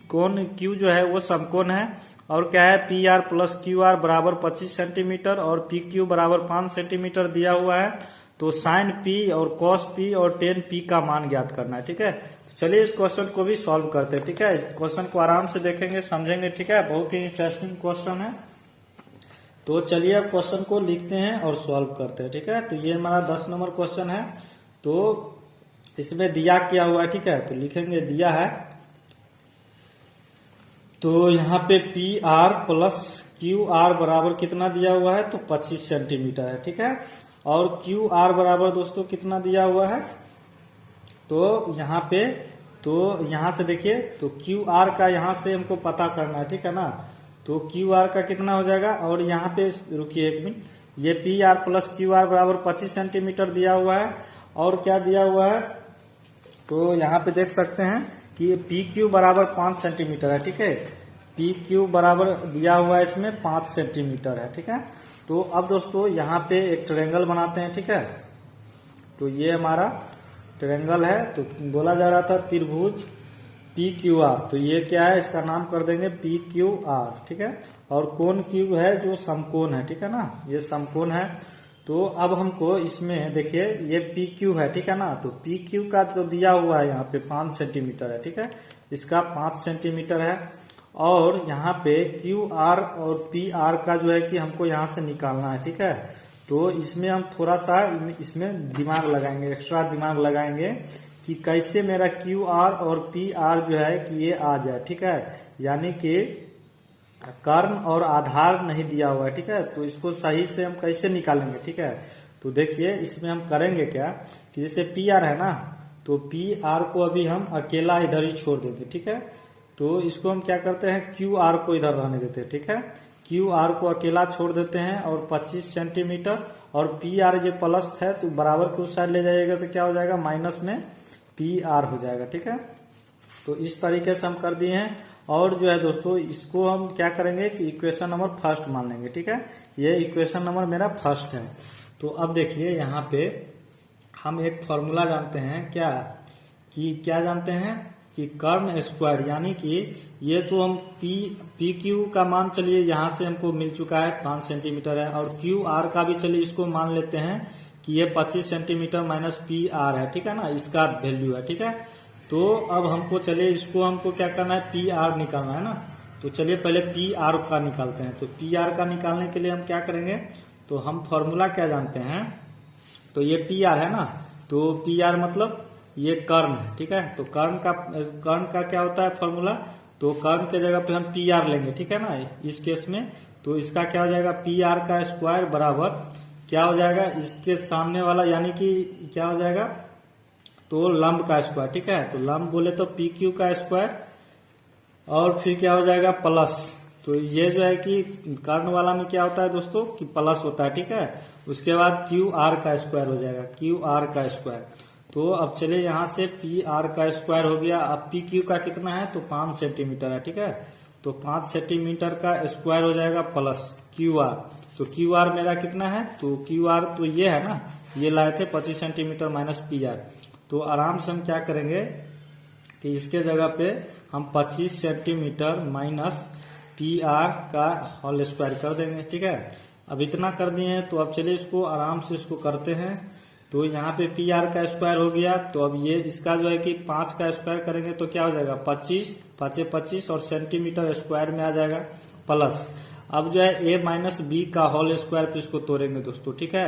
कोण Q जो है वो समकोण है, और क्या है, PR प्लस QR बराबर 25 सेंटीमीटर और PQ बराबर 5 सेंटीमीटर दिया हुआ है। तो साइन P और कॉस P और टेन P का मान ज्ञात करना है। ठीक है, चलिए इस क्वेश्चन को भी सॉल्व करते हैं। ठीक है, क्वेश्चन को आराम से देखेंगे, समझेंगे। ठीक है, बहुत ही इंटरेस्टिंग क्वेश्चन है। तो चलिए अब क्वेश्चन को लिखते हैं और सॉल्व करते हैं। ठीक है, तो ये हमारा 10 नंबर क्वेश्चन है, तो इसमें दिया क्या हुआ है। ठीक है, तो लिखेंगे दिया है, तो यहाँ पे PR प्लस QR बराबर कितना दिया हुआ है, तो 25 सेंटीमीटर है। ठीक है, और QR बराबर दोस्तों कितना दिया हुआ है, तो यहाँ पे, तो यहाँ से देखिए, तो QR का यहाँ से हमको पता करना है। ठीक है ना, तो QR का कितना हो जाएगा, और यहाँ पे रुकिए 1 मिनट, ये PR प्लस QR बराबर 25 सेंटीमीटर दिया हुआ है, और क्या दिया हुआ है, तो यहाँ पे देख सकते हैं कि PQ बराबर 5 सेंटीमीटर है। ठीक है, PQ बराबर दिया हुआ है इसमें 5 सेंटीमीटर है। ठीक है, तो अब दोस्तों यहाँ पे एक ट्रायंगल बनाते हैं। ठीक है, तो ये हमारा ट्रायंगल है, तो बोला जा रहा था त्रिभुज PQR, तो ये क्या है, इसका नाम कर देंगे PQR। ठीक है, और कोण Q है जो समकोण है। ठीक है ना, ये समकोण है। तो अब हमको इसमें देखिए ये PQ है। ठीक है ना, तो PQ का तो दिया हुआ है यहाँ पे 5 सेंटीमीटर है। ठीक है, इसका 5 सेंटीमीटर है, और यहाँ पे QR और PR का जो है कि हमको यहाँ से निकालना है। ठीक है, तो इसमें हम थोड़ा सा इसमें दिमाग लगाएंगे, एक्स्ट्रा दिमाग लगाएंगे कि कैसे मेरा QR और PR जो है कि ये आ जाए। ठीक है, यानी कि कर्ण और आधार नहीं दिया हुआ है। ठीक है, तो इसको सही से हम कैसे निकालेंगे। ठीक है, तो देखिए इसमें हम करेंगे क्या कि जैसे PR है ना, तो PR को अभी हम अकेला इधर ही छोड़ देंगे। ठीक है, तो इसको हम क्या करते हैं, QR को इधर रहने देते हैं। ठीक है, QR को अकेला छोड़ देते हैं, और 25 सेंटीमीटर, और PR ये प्लस है तो बराबर के उस साइड ले जाइएगा तो क्या हो जाएगा, माइनस में PR हो जाएगा। ठीक है, तो इस तरीके से हम कर दिए हैं, और जो है दोस्तों इसको हम क्या करेंगे कि इक्वेशन नंबर फर्स्ट मान लेंगे। ठीक है, ये इक्वेशन नंबर मेरा फर्स्ट है। तो अब देखिए यहाँ पे हम एक फॉर्मूला जानते हैं क्या, कि क्या जानते हैं कि कर्ण स्क्वायर, यानी कि ये तो हम PQ का मान चलिए यहाँ से हमको मिल चुका है 5 सेंटीमीटर है, और QR का भी चलिए इसको मान लेते हैं कि ये 25 सेंटीमीटर माइनस PR है। ठीक है ना, इसका वैल्यू है। ठीक है, तो अब हमको चलिए इसको हमको क्या करना है, PR निकालना है ना, तो चलिए पहले PR का निकालते हैं। तो PR का निकालने के लिए हम क्या करेंगे, तो हम फॉर्मूला क्या जानते हैं, तो ये PR है ना, तो PR मतलब ये कर्ण है। ठीक है, तो कर्ण का क्या होता है फॉर्मूला, तो कर्ण के जगह पे हम PR लेंगे। ठीक है ना, इस केस में तो इसका क्या हो जाएगा, PR का स्क्वायर बराबर क्या हो जाएगा, इसके सामने वाला यानी कि क्या हो जाएगा, तो लंब का स्क्वायर। ठीक है, तो लंब बोले तो PQ का स्क्वायर, और फिर क्या हो जाएगा प्लस, तो ये जो है कि कर्ण वाला में क्या होता है दोस्तों कि प्लस होता है। ठीक है, उसके बाद QR का स्क्वायर हो जाएगा, QR का स्क्वायर, तो अब चलिए यहाँ से पी आर का स्क्वायर हो गया। अब पी क्यू का कितना है, तो 5 सेंटीमीटर है, ठीक है। तो 5 सेंटीमीटर का स्क्वायर हो जाएगा प्लस क्यू आर। तो क्यू आर मेरा कितना है, तो क्यू आर तो ये है ना, ये लाए थे 25 सेंटीमीटर माइनस पी आर। तो आराम से हम क्या करेंगे कि इसके जगह पे हम 25 सेंटीमीटर माइनस पी आर का होल स्क्वायर कर देंगे, ठीक है। अब इतना कर दिए हैं, तो अब चलिए इसको आराम से इसको करते हैं। तो यहाँ पे पी आर का स्क्वायर हो गया। तो अब ये इसका जो है कि 5 का स्क्वायर करेंगे तो क्या हो जाएगा 25, 5 25 और सेंटीमीटर स्क्वायर में आ जाएगा प्लस। अब जो है ए माइनस बी का होल स्क्वायर पे इसको तोड़ेंगे दोस्तों, ठीक है।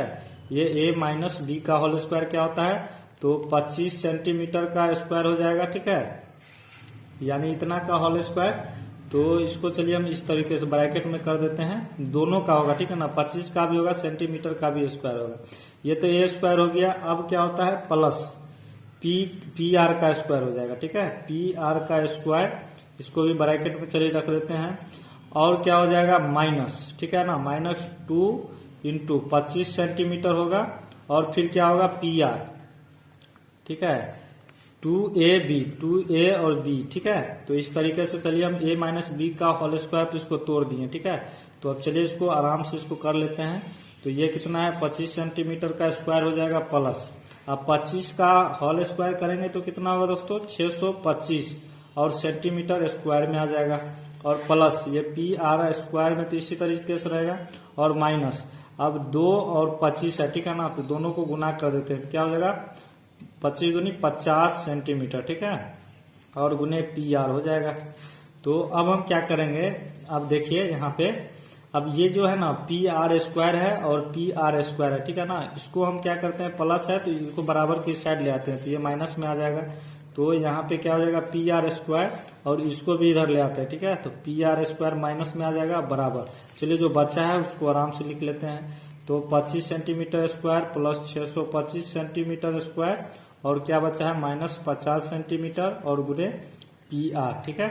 ये ए माइनस बी का होल स्क्वायर क्या होता है, तो 25 सेंटीमीटर का स्क्वायर हो जाएगा, ठीक है, यानी इतना का होल स्क्वायर। तो इसको चलिए हम इस तरीके से ब्रैकेट में कर देते हैं, दोनों का होगा, ठीक है ना, 25 का भी होगा, सेंटीमीटर का भी स्क्वायर होगा। ये तो ए स्क्वायर हो गया। अब क्या होता है प्लस पी आर का स्क्वायर हो जाएगा, ठीक है, पी आर का स्क्वायर। इसको भी ब्रैकेट में चलिए रख देते हैं। और क्या हो जाएगा माइनस, ठीक है ना, -2 इंटू 25 सेंटीमीटर होगा। और फिर क्या होगा पी आर, ठीक है, 2a और b, ठीक है। तो इस तरीके से चलिए हम a माइनस बी का होल स्क्वायर पे इसको तोड़ दिए, ठीक है। तो अब चलिए इसको आराम से इसको कर लेते हैं। तो ये कितना है 25 सेंटीमीटर का स्क्वायर हो जाएगा प्लस। अब 25 का होल स्क्वायर करेंगे तो कितना होगा दोस्तों 625 और सेंटीमीटर स्क्वायर में आ जाएगा। और प्लस ये पी आर स्क्वायर में तो इसी तरीके से रहेगा और माइनस। अब 2 और 25 है, ठीक है ना, तो दोनों को गुना कर देते हैं, क्या हो जाएगा 25 दूनी 50 सेंटीमीटर, ठीक है, और गुने पी आर हो जाएगा। तो अब हम क्या करेंगे, अब देखिए यहाँ पे, अब ये जो है ना पी आर स्क्वायर है और पी आर स्क्वायर है, ठीक है ना, इसको हम क्या करते हैं प्लस है तो इसको बराबर की साइड ले आते हैं, तो ये माइनस में आ जाएगा। तो यहाँ पे क्या हो जाएगा पी आर स्क्वायर और इसको भी इधर ले आते हैं, ठीक है, तो पी आर स्क्वायर माइनस में आ जाएगा बराबर। चलिए जो बचा है उसको आराम से लिख लेते हैं। तो 25 centimetre square plus 625 centimetre square और क्या बचा है -50 सेंटीमीटर और गुणे पी आर, ठीक है।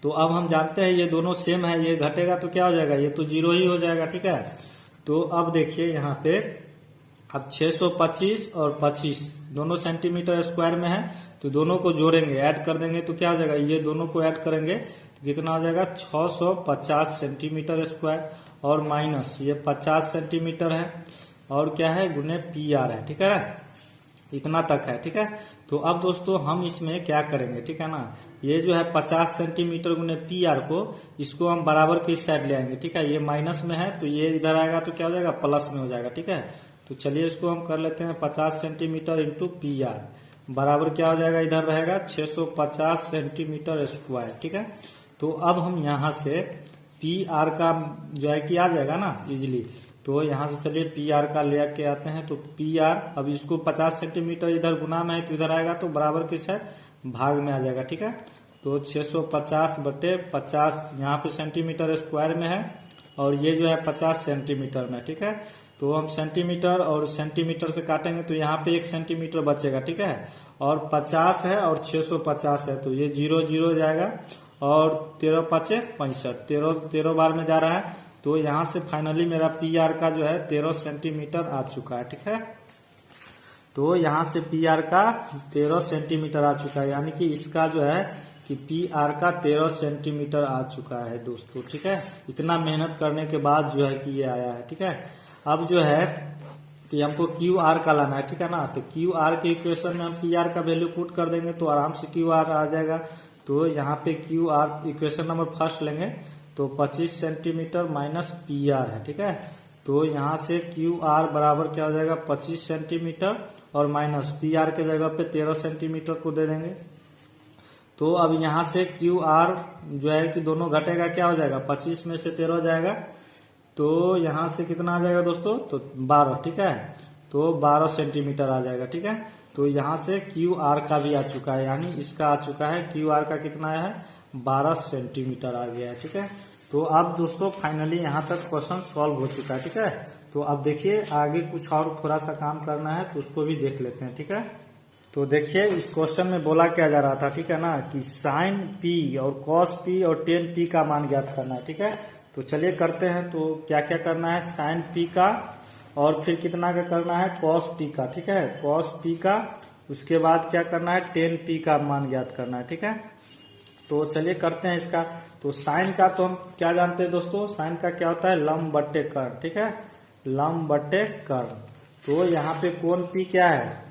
तो अब हम जानते हैं ये दोनों सेम है, ये घटेगा तो क्या हो जाएगा, ये तो 0 ही हो जाएगा, ठीक है। तो अब देखिए यहाँ पे अब 625 और 25 दोनों सेंटीमीटर स्क्वायर में है, तो दोनों को जोड़ेंगे, ऐड कर देंगे तो क्या हो जाएगा, ये दोनों को ऐड करेंगे तो कितना हो जाएगा 650 सेंटीमीटर स्क्वायर और माइनस ये 50 सेंटीमीटर है और क्या है गुने पी आर है, ठीक है, इतना तक है, ठीक है। तो अब दोस्तों हम इसमें क्या करेंगे, ठीक है ना, ये जो है 50 सेंटीमीटर गुने पी आर को इसको हम बराबर की साइड ले आएंगे, ठीक है, ये माइनस में है तो ये इधर आएगा तो क्या हो जाएगा प्लस में हो जाएगा, ठीक है। तो चलिए इसको हम कर लेते हैं 50 सेंटीमीटर इंटू पी आर बराबर क्या हो जाएगा, इधर रहेगा 650 सेंटीमीटर स्क्वायर, ठीक है। तो अब हम यहाँ से पी आर का जो है कि आ जाएगा ना इजिली, तो यहाँ से चलिए पी आर का ले के आते हैं। तो पी आर अब इसको 50 सेंटीमीटर इधर गुना है तो इधर आएगा तो बराबर के साइड भाग में आ जाएगा, ठीक है। तो 650 बटे 50 यहाँ पे सेंटीमीटर स्क्वायर में है और ये जो है 50 सेंटीमीटर में, ठीक है। तो हम सेंटीमीटर और सेंटीमीटर से काटेंगे तो यहाँ पे 1 सेंटीमीटर बचेगा, ठीक है, और 50 है और 650 है तो ये 0 0 जाएगा और 13 5 65 13 बार में जा रहा है। तो यहाँ से फाइनली मेरा पी आर का जो है 13 सेंटीमीटर आ चुका है, ठीक है। तो यहाँ से पी आर का 13 सेंटीमीटर आ चुका है, यानी कि इसका जो है कि पी आर का 13 सेंटीमीटर आ चुका है दोस्तों, ठीक है। इतना मेहनत करने के बाद जो है कि ये आया है, ठीक है। अब जो है कि हमको क्यू आर का लाना है, ठीक है ना, तो क्यू आर के इक्वेशन में हम पी आर का वैल्यू पुट कर देंगे तो आराम से क्यू आर आ जाएगा। तो यहाँ पे Q R equation number first लेंगे तो 25 सेंटीमीटर माइनस पी आर है, ठीक है। तो यहाँ से क्यू आर बराबर क्या हो जाएगा 25 सेंटीमीटर और माइनस पी आर के जगह पे 13 सेंटीमीटर को दे देंगे। तो अब यहाँ से क्यू आर जो है कि दोनों घटेगा, क्या हो जाएगा 25 में से 13 जाएगा तो यहाँ से कितना आ जाएगा दोस्तों, तो 12, ठीक है, तो 12 सेंटीमीटर आ जाएगा, ठीक है। तो यहाँ से क्यू आर का भी आ चुका है, यानी इसका आ चुका है, क्यू आर का कितना है 12 सेंटीमीटर आ गया है, ठीक है। तो अब दोस्तों फाइनली यहाँ तक क्वेश्चन सॉल्व हो चुका है, ठीक है। तो अब देखिए आगे कुछ और थोड़ा सा काम करना है तो उसको भी देख लेते हैं, ठीक है। तो देखिए इस क्वेश्चन में बोला क्या जा रहा था, ठीक है ना, कि साइन पी और कॉस पी और टेन पी का मान ज्ञात करना है, ठीक है। तो चलिए करते हैं। तो क्या क्या करना है, साइन पी का और फिर कितना का करना है कॉस पी का, ठीक है, कॉस पी का उसके बाद क्या करना है 10p का मान ज्ञात करना है, ठीक है। तो चलिए करते हैं इसका। तो साइन का तो हम क्या जानते हैं दोस्तों, साइन का क्या होता है लंब बट्टे कर्ण, ठीक है, लंब बट्टे कर्ण। तो यहाँ पे कोण P क्या है,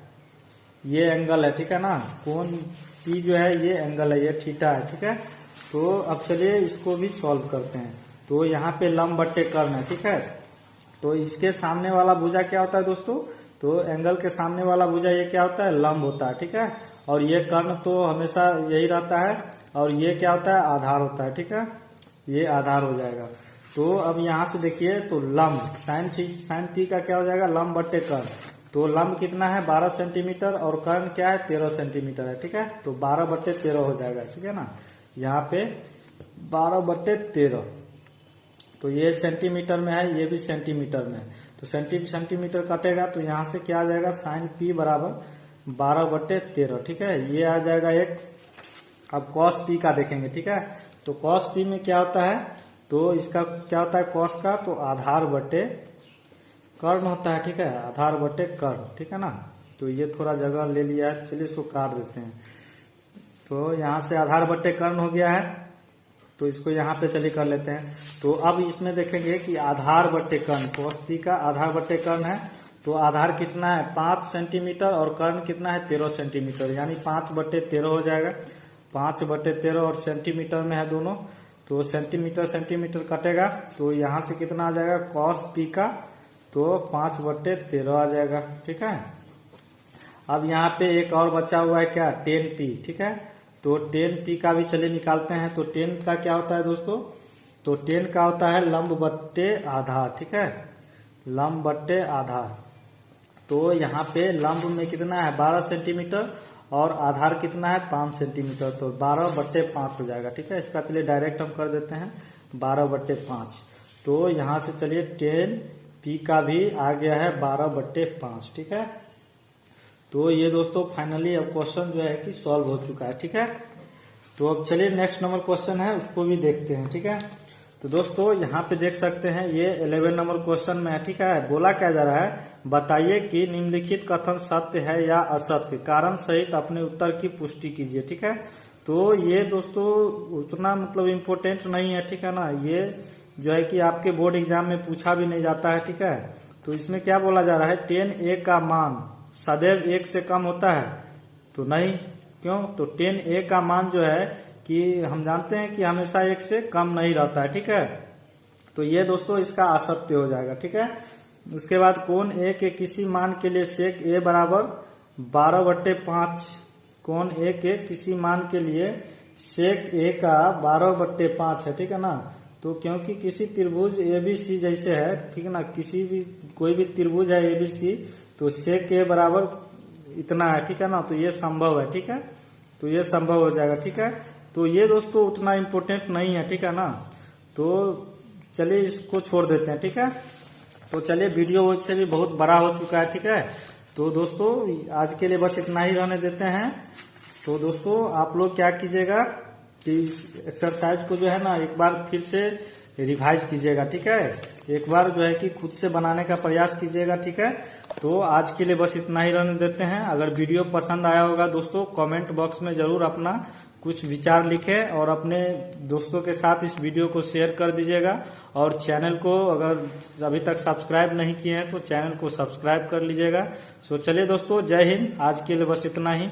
ये एंगल है, ठीक है ना, कोण P जो है ये एंगल है, ये थीटा है, ठीक है। तो अब चलिए इसको भी सॉल्व करते हैं। तो यहाँ पे लंब बट्टे कर्ण है, ठीक है। तो इसके सामने वाला भुजा क्या होता है दोस्तों, तो एंगल के सामने वाला भुजा ये क्या होता है लंब होता है, ठीक है। और ये कर्ण तो हमेशा यही रहता है, और ये क्या होता है आधार होता है, ठीक है, ये आधार हो जाएगा। तो अब यहाँ से देखिए तो लंब साइन P का क्या हो जाएगा लंब बट्टे कर्ण। तो लंब कितना है 12 सेंटीमीटर और कर्ण क्या है 13 सेंटीमीटर है, ठीक है। तो 12/13 हो जाएगा, ठीक है ना, यहाँ पे 12/13। तो ये सेंटीमीटर में है, ये भी सेंटीमीटर में है, तो सेंटीमीटर कटेगा तो यहाँ से क्या आ जाएगा साइन P बराबर 12/13, ठीक है, ये आ जाएगा एक। अब कॉस P का देखेंगे, ठीक है। तो कॉस P में क्या होता है, तो इसका क्या होता है कॉस का, तो आधार बटे कर्ण होता है, ठीक है, आधार बटे कर्ण, ठीक है ना। तो ये थोड़ा जगह ले लिया है, चलिए इसको काट देते हैं। तो यहाँ से आधार बटे कर्ण हो गया है, तो इसको यहाँ पे चलिए कर लेते हैं। तो अब इसमें देखेंगे कि आधार बटे कर्ण, कॉस P का आधार बटे कर्ण है, तो आधार कितना है 5 सेंटीमीटर और कर्ण कितना है 13 सेंटीमीटर, यानी 5/13 हो जाएगा। 5/13 और सेंटीमीटर में है दोनों, तो सेंटीमीटर कटेगा, तो यहाँ से कितना आ जाएगा कॉस P का, तो 5/13 आ जाएगा, ठीक है। अब यहाँ पे एक और बचा हुआ है क्या 10p, ठीक है। तो 10p का भी चलिए निकालते हैं। तो 10 का क्या होता है दोस्तों, तो 10 का होता है लंब बट्टे आधार, ठीक है, लंब बट्टे आधार। तो यहाँ पे लंब में कितना है 12 सेंटीमीटर और आधार कितना है 5 सेंटीमीटर, तो 12/5 हो जाएगा, ठीक है। इसका चलिए डायरेक्ट हम कर देते हैं 12/5। तो यहाँ से चलिए 10p का भी आ गया है 12/5, ठीक है। तो ये दोस्तों फाइनली अब क्वेश्चन जो है कि सॉल्व हो चुका है, ठीक है। तो अब चलिए नेक्स्ट नंबर क्वेश्चन है उसको भी देखते हैं, ठीक है। तो दोस्तों यहाँ पे देख सकते हैं ये 11 नंबर क्वेश्चन में है, ठीक है। बोला क्या जा रहा है, बताइए कि निम्नलिखित कथन सत्य है या असत्य, कारण सहित अपने उत्तर की पुष्टि कीजिए, ठीक है। तो ये दोस्तों उतना मतलब इम्पोर्टेंट नहीं है, ठीक है ना, ये जो है कि आपके बोर्ड एग्जाम में पूछा भी नहीं जाता है, ठीक है। तो इसमें क्या बोला जा रहा है 10a का मान सदैव 1 से कम होता है, तो नहीं, क्यों, तो 10a का मान जो है कि हम जानते हैं कि हमेशा 1 से कम नहीं रहता है, ठीक है। तो ये दोस्तों इसका असत्य हो जाएगा, ठीक है। उसके बाद कोण A के किसी मान के लिए सेक A बराबर 12/5, कोण A के किसी मान के लिए सेक A का 12/5 है, ठीक है ना। तो क्योंकि किसी त्रिभुज ABC जैसे है, ठीक है ना, किसी भी कोई भी त्रिभुज है ABC, तो सेक A बराबर इतना है, ठीक है ना, तो ये संभव है, ठीक है। तो ये संभव हो जाएगा, ठीक है। तो ये दोस्तों उतना इम्पोर्टेंट नहीं है, ठीक है ना। तो चलिए इसको छोड़ देते हैं, ठीक है। तो चलिए वीडियो से भी बहुत बड़ा हो चुका है, ठीक है। तो दोस्तों आज के लिए बस इतना ही रहने देते हैं। तो दोस्तों आप लोग क्या कीजिएगा कि इस एक्सरसाइज को जो है ना एक बार फिर से रिवाइज कीजिएगा, ठीक है। एक बार जो है कि खुद से बनाने का प्रयास कीजिएगा, ठीक है। तो आज के लिए बस इतना ही रहने देते हैं। अगर वीडियो पसंद आया होगा दोस्तों कमेंट बॉक्स में जरूर अपना कुछ विचार लिखें और अपने दोस्तों के साथ इस वीडियो को शेयर कर दीजिएगा। और चैनल को अगर अभी तक सब्सक्राइब नहीं किए हैं तो चैनल को सब्सक्राइब कर लीजिएगा। सो चलिए दोस्तों जय हिंद, आज के लिए बस इतना ही।